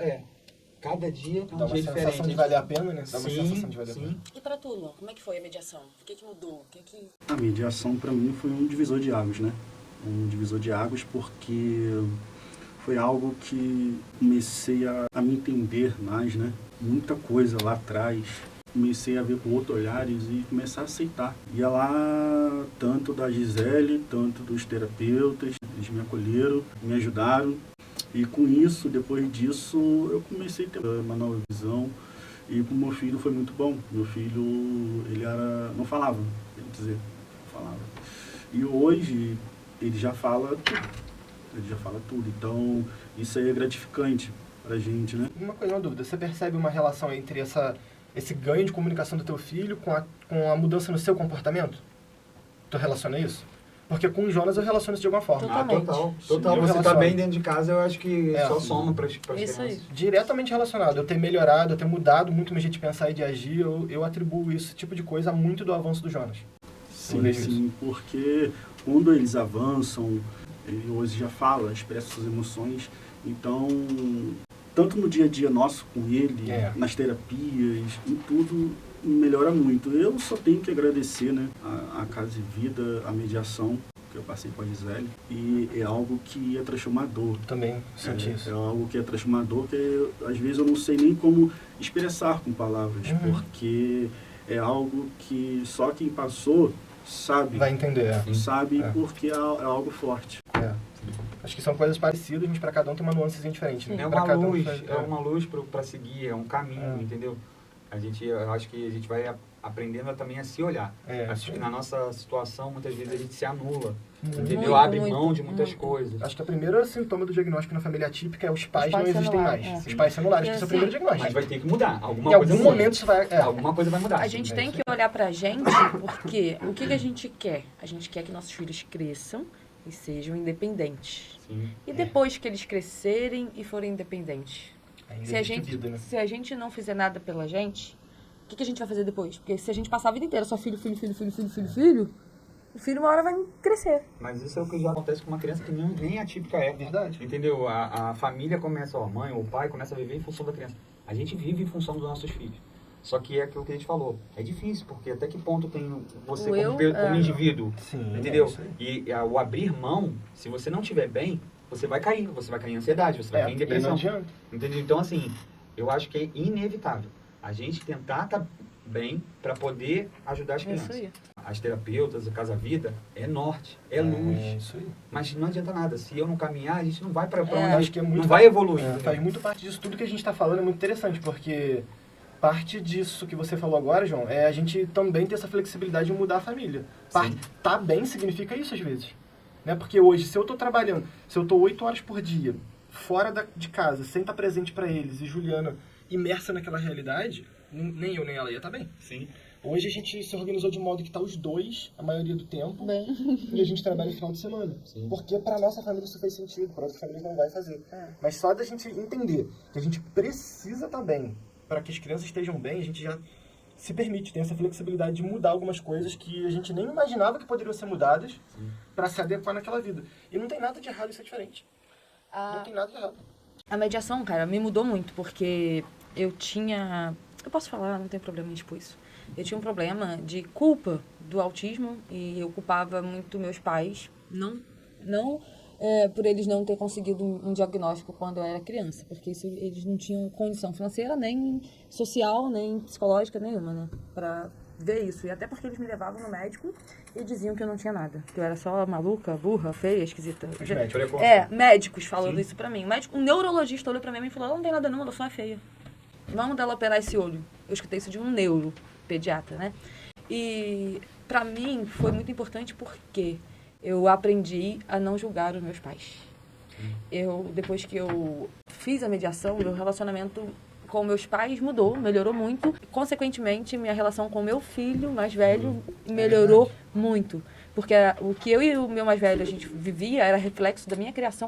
S4: cada dia é
S2: Dá
S4: um
S2: uma
S4: dia
S2: sensação
S4: diferente.
S2: de valer a pena, né? Dá uma
S4: Sim,
S2: sensação de valer a pena.
S4: sim.
S1: E pra tu, Luan, como é que foi a mediação? O que mudou?
S5: A mediação, para mim, foi um divisor de águas, né? Um divisor de águas porque foi algo que comecei a me entender mais, né? Muita coisa lá atrás. Comecei a ver com outros olhares e começar a aceitar. Ia lá, tanto da Gisele, tanto dos terapeutas, eles me acolheram, me ajudaram. E com isso, depois disso, eu comecei a ter uma nova visão. E com o meu filho foi muito bom. Meu filho, ele não falava, quer dizer, não falava. E hoje, ele já fala tudo. Ele já fala tudo. Então, isso aí é gratificante pra gente, né?
S2: Uma dúvida. Você percebe uma relação entre esse ganho de comunicação do teu filho com a mudança no seu comportamento? Tu relaciona isso? Porque com o Jonas eu relaciono isso de alguma forma.
S1: Totalmente.
S4: Total.
S2: Eu
S4: Você tá
S2: relaciono.
S4: bem dentro de casa, eu acho que só
S2: Sim.
S4: soma para as
S1: Isso
S4: crianças.
S1: aí.
S2: Diretamente relacionado. Eu ter melhorado, eu ter mudado muito meu jeito de pensar e de agir, eu atribuo esse tipo de coisa a muito do avanço do Jonas.
S5: Sim,
S2: vejo
S5: sim, porque quando eles avançam, ele hoje já fala, expressa suas emoções, então, tanto no dia a dia nosso com ele, nas terapias, em tudo, melhora muito. Eu só tenho que agradecer, né, a Casa e Vida, a mediação que eu passei com a Gisele, e é algo que é transformador.
S2: Também senti isso.
S5: É algo que é transformador, que às vezes eu não sei nem como expressar com palavras, porque é algo que só quem passou sabe.
S2: Vai entender.
S5: Sabe porque é algo forte.
S2: Acho que são coisas parecidas, mas para cada um tem uma nuancezinha diferente. Né?
S4: É
S2: Pra
S4: uma
S2: cada um
S4: luz,
S2: faz-
S4: é uma luz para seguir, é um caminho, entendeu? Eu acho que a gente vai aprendendo também a se olhar. Acho que na nossa situação, muitas vezes a gente se anula, entendeu?
S1: Muito,
S4: Abre
S1: muito,
S4: mão de muitas
S1: muito.
S4: coisas.
S2: Acho que o primeiro sintoma do diagnóstico na família atípica é os pais não
S1: pais
S2: existem
S1: celulares,
S2: mais.
S1: é.
S2: Os pais celulares, que esse é o primeiro
S4: Mas
S2: diagnóstico.
S4: vai ter que mudar. Alguma
S2: Em
S4: coisa
S2: algum
S4: muda.
S2: momento isso vai...
S4: Alguma coisa vai mudar.
S1: A gente tem que olhar pra gente, porque o que a gente quer? A gente quer que nossos filhos cresçam e sejam independentes.
S4: Sim.
S1: E depois que eles crescerem e forem independentes?
S2: Ainda
S1: Se a,
S2: existe
S1: gente,
S2: vida, né?
S1: se a gente não fizer nada pela gente, o que a gente vai fazer depois? Porque se a gente passar a vida inteira só filho, o filho uma hora vai crescer.
S4: Mas isso é o que já acontece com uma criança que nem atípica é.
S2: Verdade.
S4: Entendeu? A família começa, a mãe ou o pai começa a viver em função da criança. A gente vive em função dos nossos filhos. Só que é aquilo que a gente falou. É difícil, porque até que ponto tem você como indivíduo?
S2: Sim,
S4: Entendeu?
S2: isso aí.
S4: E o abrir mão, se você não estiver bem, você vai cair em ansiedade, você vai cair em depressão.
S2: Não adianta.
S4: Entendeu? Então, assim, eu acho que é inevitável a gente tentar estar bem para poder ajudar as crianças.
S1: Isso aí.
S4: As terapeutas, a Casa Vida, é norte, é luz.
S2: É isso aí.
S4: Mas não adianta nada. Se eu não caminhar, a gente não vai para onde
S2: Acho que é muito
S4: não vai evoluir.
S2: Faz muito parte disso. Tudo que a gente está falando é muito interessante, porque parte disso que você falou agora, João, é a gente também ter essa flexibilidade de mudar a família. Tá bem significa isso às vezes. Né? Porque hoje, se eu estou trabalhando, se eu estou 8 horas por dia, fora de casa, sem estar presente para eles, e Juliana imersa naquela realidade, nem eu nem ela ia estar bem.
S4: Sim.
S2: Hoje a gente se organizou de modo que tá os dois, a maioria do tempo, e a gente trabalha no final de semana.
S4: Sim.
S2: Porque pra nossa família isso fez sentido, pra outras famílias não vai fazer. Mas só da gente entender que a gente precisa estar bem, para que as crianças estejam bem, a gente já se permite, tem essa flexibilidade de mudar algumas coisas que a gente nem imaginava que poderiam ser mudadas para se adequar naquela vida. E não tem nada de errado, isso é diferente. Não tem nada de errado.
S1: A mediação, cara, me mudou muito, porque eu tinha... Eu posso falar, não tem problema em expor isso. Eu tinha um problema de culpa do autismo e eu culpava muito meus pais. Não por eles não ter conseguido um diagnóstico quando eu era criança, porque isso, eles não tinham condição financeira, nem social, nem psicológica nenhuma, né, pra ver isso. E até porque eles me levavam no médico e diziam que eu não tinha nada, que eu era só maluca, burra, feia, esquisita. Médicos falando isso pra mim. Um neurologista olhou pra mim e falou, ela não tem nada não, ela só é feia. Vamos dela operar esse olho. Eu escutei isso de um neuropediatra, né? E pra mim foi muito importante porque eu aprendi a não julgar os meus pais. Depois que eu fiz a mediação, meu relacionamento com meus pais melhorou muito. Consequentemente, minha relação com o meu filho mais velho melhorou muito. Porque o que eu e o meu mais velho a gente vivia era reflexo da minha criação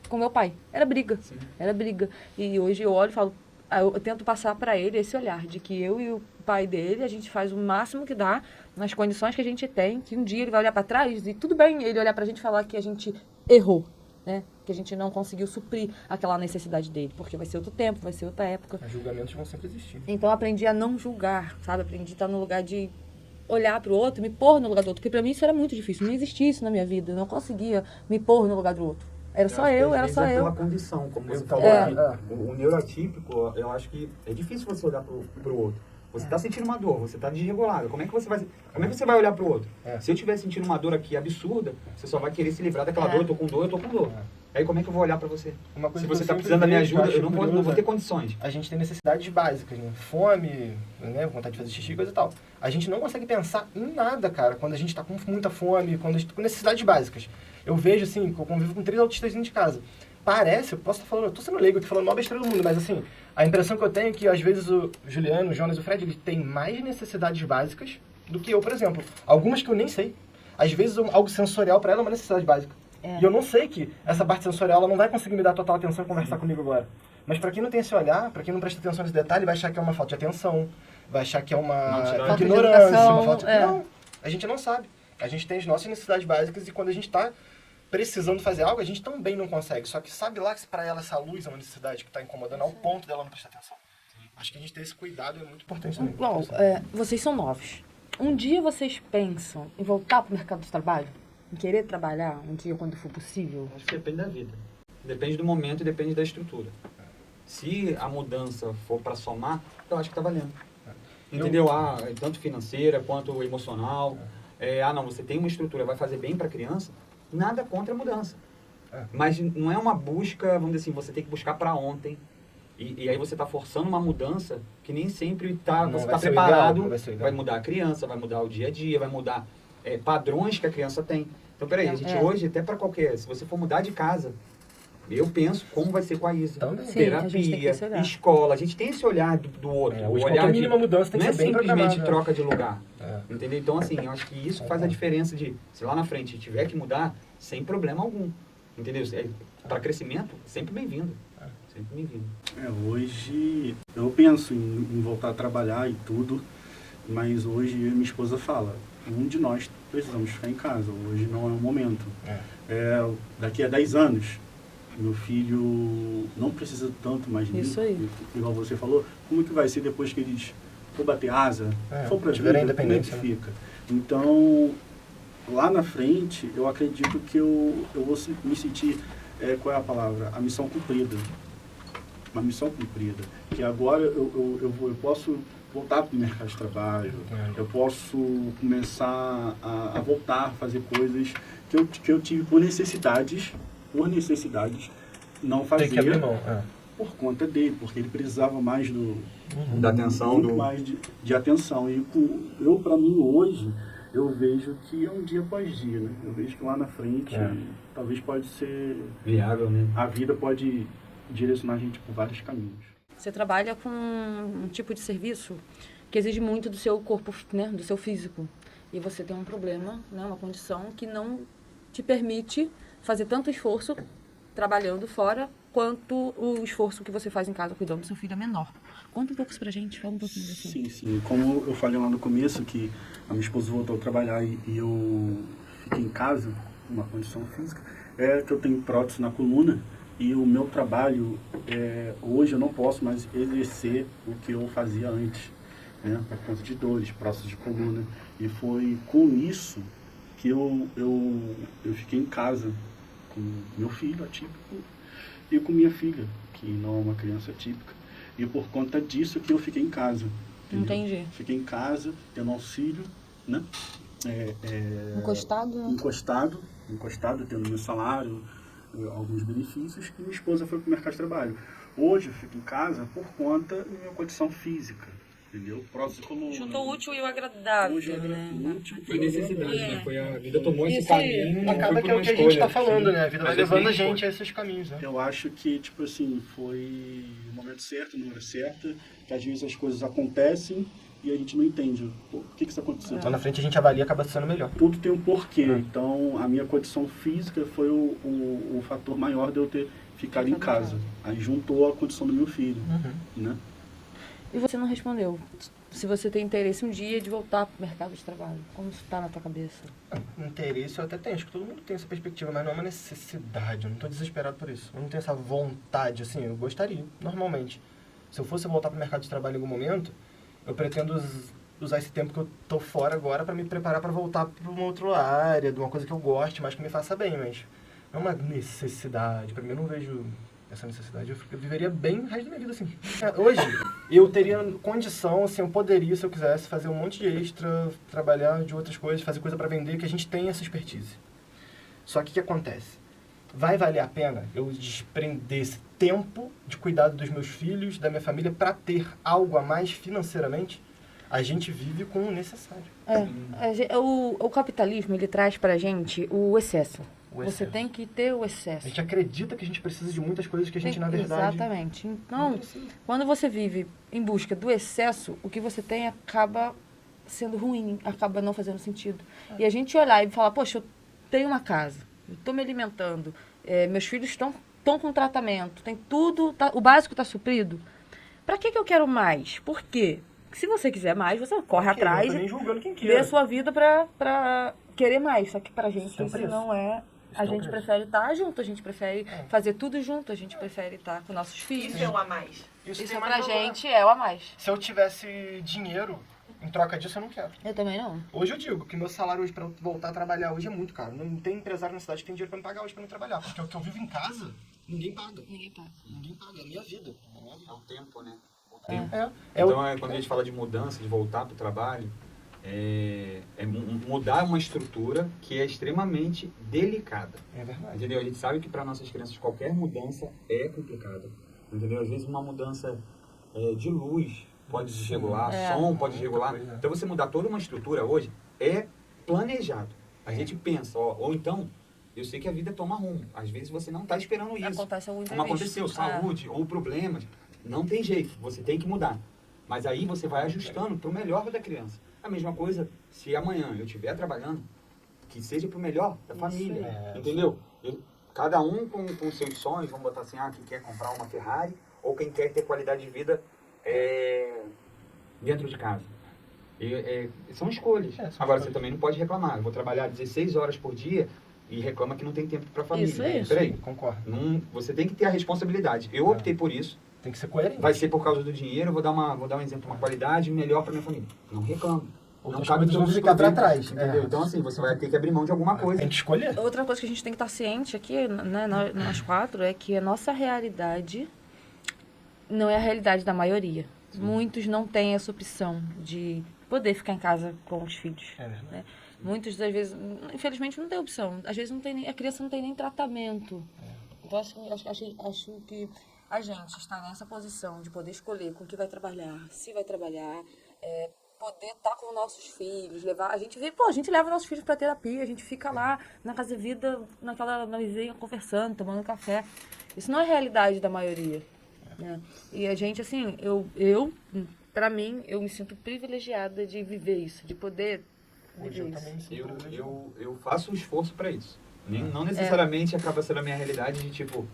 S1: com meu pai. Era briga. Era briga. E hoje eu olho e falo, eu tento passar para ele esse olhar de que eu e o pai dele, a gente faz o máximo que dá nas condições que a gente tem, que um dia ele vai olhar para trás e tudo bem ele olhar para a gente e falar que a gente errou, né? Que a gente não conseguiu suprir aquela necessidade dele, porque vai ser outro tempo, vai ser outra época.
S2: Os julgamentos vão sempre existir.
S1: Então eu aprendi a não julgar, sabe? Aprendi a estar no lugar de olhar para o outro, me pôr no lugar do outro, porque para mim isso era muito difícil, não existia isso na minha vida, eu não conseguia me pôr no lugar do outro. Era só eu.
S6: Pela condição, como você falou aqui. O neuroatípico, eu acho que é difícil você olhar pro outro. Você está sentindo uma dor, você está desregulado. Como é que você vai olhar pro outro? Se eu estiver sentindo uma dor aqui absurda, você só vai querer se livrar daquela dor. Eu tô com dor. Aí como é que eu vou olhar para você? Se você está precisando da minha ajuda, eu não vou ter condições.
S2: A gente tem necessidades básicas, né? Fome, né? Vontade de fazer xixi, coisa e tal. A gente não consegue pensar em nada, cara, quando a gente está com muita fome, quando a gente tá com necessidades básicas. Eu vejo, assim, que eu convivo com 3 autistas de casa. Parece, eu posso estar falando, eu tô sendo leigo aqui, falando a maior besteira do mundo, mas assim, a impressão que eu tenho é que às vezes o Juliano, o Jonas e o Fred, eles têm mais necessidades básicas do que eu, por exemplo. Algumas que eu nem sei. Às vezes algo sensorial para ela é uma necessidade básica. E eu não sei que essa parte sensorial ela não vai conseguir me dar total atenção e conversar comigo agora. Mas para quem não tem esse olhar, para quem não presta atenção nesse detalhe, vai achar que é uma falta de atenção, vai achar que é uma ignorância, uma falta de... Não, a gente não sabe. A gente tem as nossas necessidades básicas e quando a gente está precisando fazer algo, a gente também não consegue. Só que sabe lá que para ela essa luz é uma necessidade que está incomodando ao ponto dela não prestar atenção. Acho que a gente ter esse cuidado é muito importante também.
S1: Bom, vocês são novos. Um dia vocês pensam em voltar para o mercado de trabalho? Em querer trabalhar um dia quando for possível?
S4: Acho que depende da vida. Depende do momento e depende da estrutura. Se a mudança for para somar, eu acho que está valendo. Entendeu? Tanto financeira quanto emocional. Não, você tem uma estrutura, vai fazer bem para a criança, nada contra a mudança. Mas não é uma busca, vamos dizer assim, você tem que buscar para ontem. E aí você está forçando uma mudança que nem sempre você está preparado. Vai mudar a criança, vai mudar o dia a dia, vai mudar padrões que a criança tem. Então, peraí, a gente hoje, até para se você for mudar de casa, eu penso como vai ser com a Isa. Terapia, escola, a gente tem esse olhar do outro.
S2: O olhar de mínima mudança tem que ser bem programado.
S4: Não é simplesmente troca de lugar. Entendeu? Então, assim, eu acho que isso faz a diferença de, se lá na frente tiver que mudar, sem problema algum. Entendeu? Para crescimento, sempre bem-vindo. Sempre bem-vindo.
S5: Hoje eu penso em voltar a trabalhar e tudo, mas hoje eu e minha esposa fala, um de nós precisamos ficar em casa, hoje não é o momento. Daqui a 10 anos, meu filho não precisa tanto mais de mim.
S1: Isso aí.
S5: Igual você falou, como que vai ser depois que eles for bater asa, for para
S2: tiver a independência,
S5: como é que fica? Então, lá na frente, eu acredito que eu vou me sentir, qual é a palavra? A missão cumprida. Uma missão cumprida. Que agora eu posso voltar para o mercado de trabalho, eu posso começar a voltar a fazer coisas que eu tive por necessidades, não fazia.
S2: Tem que abrir mão.
S5: Por conta dele, porque ele precisava mais
S6: da atenção,
S5: muito mais de atenção. E para mim hoje, eu vejo que é um dia após dia, né? Eu vejo que lá na frente, talvez pode ser
S4: viável, né?
S5: A vida pode direcionar a gente por vários caminhos.
S1: Você trabalha com um tipo de serviço que exige muito do seu corpo, né? Do seu físico. E você tem um problema, né? Uma condição que não te permite fazer tanto esforço trabalhando fora quanto o esforço que você faz em casa cuidando do seu filho é menor. Conta um pouco isso pra gente, fala um pouquinho disso.
S5: Sim. Como eu falei lá no começo, que a minha esposa voltou a trabalhar e eu fiquei em casa, uma condição física, que eu tenho prótese na coluna e o meu trabalho, hoje eu não posso mais exercer o que eu fazia antes, né, por conta de dores, prótese de coluna. E foi com isso que eu fiquei em casa, com meu filho atípico e com minha filha, que não é uma criança atípica. E por conta disso que eu fiquei em casa. Entendeu?
S1: Entendi.
S5: Fiquei em casa, tendo auxílio, né?
S1: Encostado, né?
S5: Encostado, tendo meu salário, alguns benefícios, e minha esposa foi para o mercado de trabalho. Hoje eu fico em casa por conta da minha condição física, entendeu?
S1: Juntou o útil e o agradável,
S5: Hoje
S1: né?
S6: Foi necessidade, né? Foi a vida tomou esse caminho. não
S2: Acaba
S6: foi
S2: que
S6: por
S2: é o
S6: uma
S2: que a gente
S6: escolha.
S2: tá falando, né? A vida vai
S6: Mas
S2: levando a
S6: assim,
S2: gente a esses caminhos, né?
S5: Eu acho que, tipo assim, foi o momento certo, na hora certa, que às vezes as coisas acontecem e a gente não entende por que isso aconteceu.
S2: Lá na frente a gente avalia e acaba sendo melhor.
S5: Tudo tem um porquê. Então, a minha condição física foi o fator maior de eu ter ficado em casa. Aí juntou a condição do meu filho, né?
S1: E você não respondeu. Se você tem interesse um dia de voltar pro mercado de trabalho, como isso tá na tua cabeça?
S2: Interesse eu até tenho, acho que todo mundo tem essa perspectiva, mas não é uma necessidade, eu não tô desesperado por isso. Eu não tenho essa vontade, assim, eu gostaria, normalmente. Se eu fosse voltar pro mercado de trabalho em algum momento, eu pretendo usar esse tempo que eu tô fora agora para me preparar para voltar para uma outra área, de uma coisa que eu goste, mas que me faça bem, mas não é uma necessidade. Para mim, eu não vejo essa necessidade. Eu viveria bem o resto da minha vida, assim. Hoje, eu teria condição, assim, eu poderia, se eu quisesse, fazer um monte de extra, trabalhar de outras coisas, fazer coisa para vender, que a gente tem essa expertise. Só que o que acontece? Vai valer a pena eu desprender esse tempo de cuidado dos meus filhos, da minha família, para ter algo a mais financeiramente? A gente vive com o necessário.
S1: O capitalismo, ele traz pra gente o excesso. Você tem que ter o
S2: A
S1: excesso.
S2: gente acredita que a gente precisa de muitas coisas que a gente, na verdade...
S1: Exatamente. Então, quando você vive em busca do excesso, o que você tem acaba sendo ruim, acaba não fazendo sentido. E a gente olhar e falar, poxa, eu tenho uma casa, eu estou me alimentando, meus filhos estão com tratamento, tem tudo, o básico está suprido. Para que eu quero mais? Por quê? Se você quiser mais, você corre atrás
S2: eu tô nem julgando quem
S1: e
S2: queira.
S1: dê a sua vida para querer mais. Só que pra gente
S2: Isso é um
S1: isso
S2: preço.
S1: não é... A gente prefere estar junto, a gente prefere fazer tudo junto, a gente prefere estar com nossos filhos.
S3: Isso é um a mais.
S1: Isso
S2: tem
S1: pra
S2: mais valor.
S1: gente é o a mais.
S2: Se eu tivesse dinheiro, em troca disso, eu não quero.
S1: Eu também não.
S2: Hoje eu digo que meu salário hoje, pra eu voltar a trabalhar hoje, é muito caro. Não tem empresário na cidade que tem dinheiro pra me pagar hoje pra me trabalhar. Porque o que eu vivo em casa, ninguém paga. Ninguém paga, é a minha vida.
S6: É o tempo, né? O tempo.
S2: Então,
S6: Quando a gente fala de mudança, de voltar para o trabalho, mudar uma estrutura que é extremamente delicada.
S2: É verdade.
S6: Entendeu? A gente sabe que para nossas crianças qualquer mudança é complicada. Entendeu? Às vezes uma mudança de luz pode desregular, som pode desregular.
S2: coisa.
S6: Então você mudar toda uma estrutura hoje é planejado. A gente pensa, ou então, eu sei que a vida toma rumo. Às vezes você não está esperando isso.
S1: Acontece algum
S6: Como aconteceu, saúde ou problemas, não tem jeito, você tem que mudar. Mas aí você vai ajustando para o melhor da criança. A mesma coisa, se amanhã eu estiver trabalhando, que seja para o melhor da família, entendeu? Cada um com seus sonhos, vamos botar assim, quem quer comprar uma Ferrari, ou quem quer ter qualidade de vida dentro de casa. São escolhas. Agora, você também não pode reclamar. Eu vou trabalhar 16 horas por dia e reclama que não tem tempo para a família.
S1: Isso é isso.
S6: Peraí,
S2: Concordo.
S6: você tem que ter a responsabilidade. Eu optei por isso.
S2: Tem que ser coerente.
S6: Vai ser por causa do dinheiro, eu vou dar um exemplo, uma qualidade melhor para minha família. Não reclamo.
S2: Outras
S6: Não cabe
S2: coisas vão
S6: todos os
S2: ficar pra
S6: problemas,
S2: trás.
S6: entendeu? Então, assim, você vai ter que abrir mão de alguma coisa.
S2: Tem que escolher.
S1: Outra coisa que a gente tem que estar ciente aqui, né, nós quatro, é que a nossa realidade não é a realidade da maioria. Muitos não têm essa opção de poder ficar em casa com os filhos.
S2: É verdade.
S1: Né? Muitas das vezes, infelizmente, não tem opção. Às vezes a criança não tem nem tratamento. Então, acho que a gente está nessa posição de poder escolher com que vai trabalhar, se vai trabalhar, poder estar com nossos filhos, levar... A gente leva nossos filhos para terapia, a gente fica lá na Casa Vida, na vizinha, conversando, tomando café. Isso não é a realidade da maioria. Né? E a gente, assim, pra mim, eu me sinto privilegiada de viver isso, de poder viver isso.
S6: Eu faço um esforço para isso. Não necessariamente acaba sendo a minha realidade de tipo,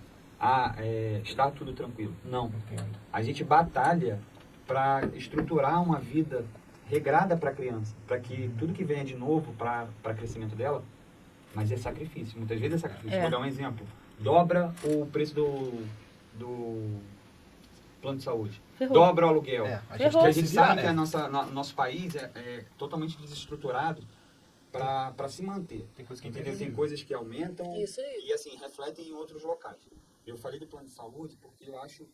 S6: está tudo tranquilo. Não.
S2: Entendo.
S6: A gente batalha para estruturar uma vida regrada para a criança, para que tudo que venha de novo para crescimento dela, mas é sacrifício. Muitas vezes é sacrifício. Vou dar um exemplo. Dobra o preço do plano de saúde.
S1: Ferrou.
S6: Dobra o aluguel.
S2: A
S1: Ferrou.
S6: Que a gente
S2: se virar,
S6: sabe que nosso país é totalmente desestruturado para se manter.
S2: Tem coisa que
S6: Entendeu? Tem coisas que aumentam
S1: Isso aí.
S6: e assim refletem em outros locais. Eu falei do plano de saúde porque eu acho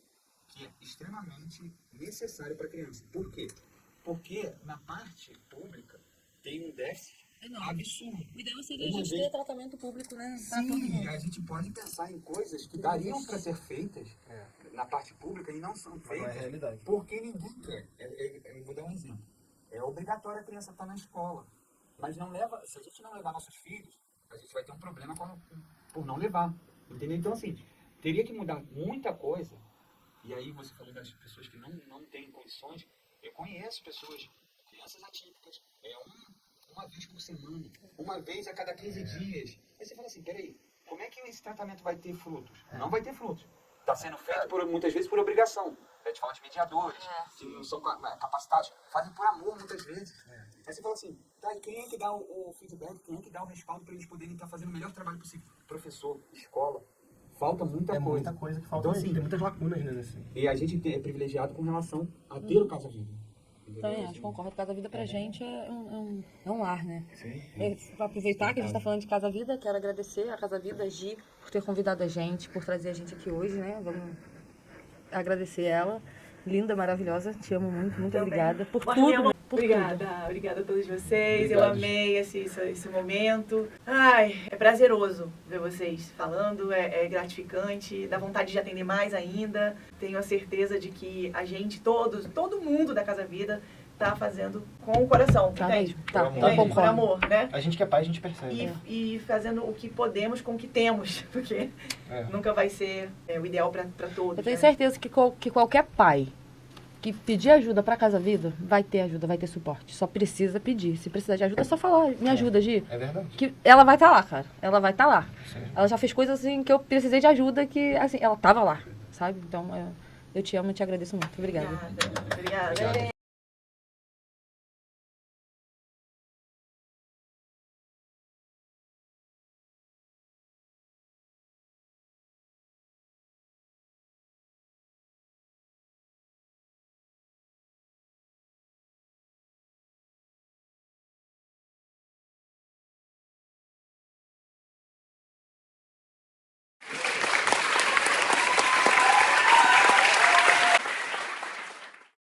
S6: que é extremamente necessário para a criança. Por quê? Porque na parte pública tem um déficit absurdo.
S1: O ideal seria a gente ter tratamento público, né?
S6: Sim, a gente pode pensar em coisas que dariam para ser feitas na parte pública e não são feitas.
S2: Não é realidade.
S6: Porque ninguém quer. Eu vou dar um exemplo. É obrigatório a criança estar na escola. Mas não leva, se a gente não levar nossos filhos, a gente vai ter um problema por não levar. Entendeu? Então, assim, teria que mudar muita coisa. E aí você falou das pessoas que não têm condições. Eu conheço pessoas, crianças atípicas, uma vez por semana, uma vez a cada 15 dias. Aí você fala assim, peraí, como é que esse tratamento vai ter frutos? Não vai ter frutos. Está sendo feito muitas vezes por obrigação. A gente fala de mediadores, que não são capacitados, fazem por amor muitas vezes. Aí você fala assim, tá, e quem é que dá o feedback, quem é que dá o respaldo para eles poderem estar fazendo o melhor trabalho possível? Professor, escola. Falta muita coisa.
S2: Muita coisa que falta.
S6: Então, assim,
S2: tem muitas lacunas, né? Assim.
S6: E a gente é privilegiado com relação a ter o Casa Vida.
S1: Também acho, concordo. Casa Vida pra gente é um lar, né? Pra aproveitar que a gente tá falando de Casa Vida, quero agradecer a Casa Vida, Gi, por ter convidado a gente, por trazer a gente aqui hoje, né? Vamos agradecer ela. Linda, maravilhosa, te amo muito, muito obrigada por tudo.
S3: Obrigada a todos vocês.
S6: Obrigado.
S3: Eu amei esse momento. Ai, é prazeroso ver vocês falando, é gratificante, dá vontade de atender mais ainda. Tenho a certeza de que a gente, todo mundo da Casa Vida, tá fazendo com o coração, entende?
S1: Tá,
S3: Entende? Por amor, né?
S2: A gente que é pai, a gente percebe.
S3: E fazendo o que podemos com o que temos, porque nunca vai ser o ideal para todos.
S1: Eu tenho certeza que qualquer pai que pedir ajuda pra Casa Vida, vai ter ajuda, vai ter suporte. Só precisa pedir. Se precisar de ajuda, é só falar. Me ajuda, Gi.
S2: É verdade.
S1: Que ela vai estar lá, cara. Ela vai estar lá.
S2: Sim.
S1: Ela já fez coisas assim que eu precisei de ajuda que, assim, ela tava lá, sabe? Então, eu te amo e te agradeço muito. Obrigada.
S3: Obrigada.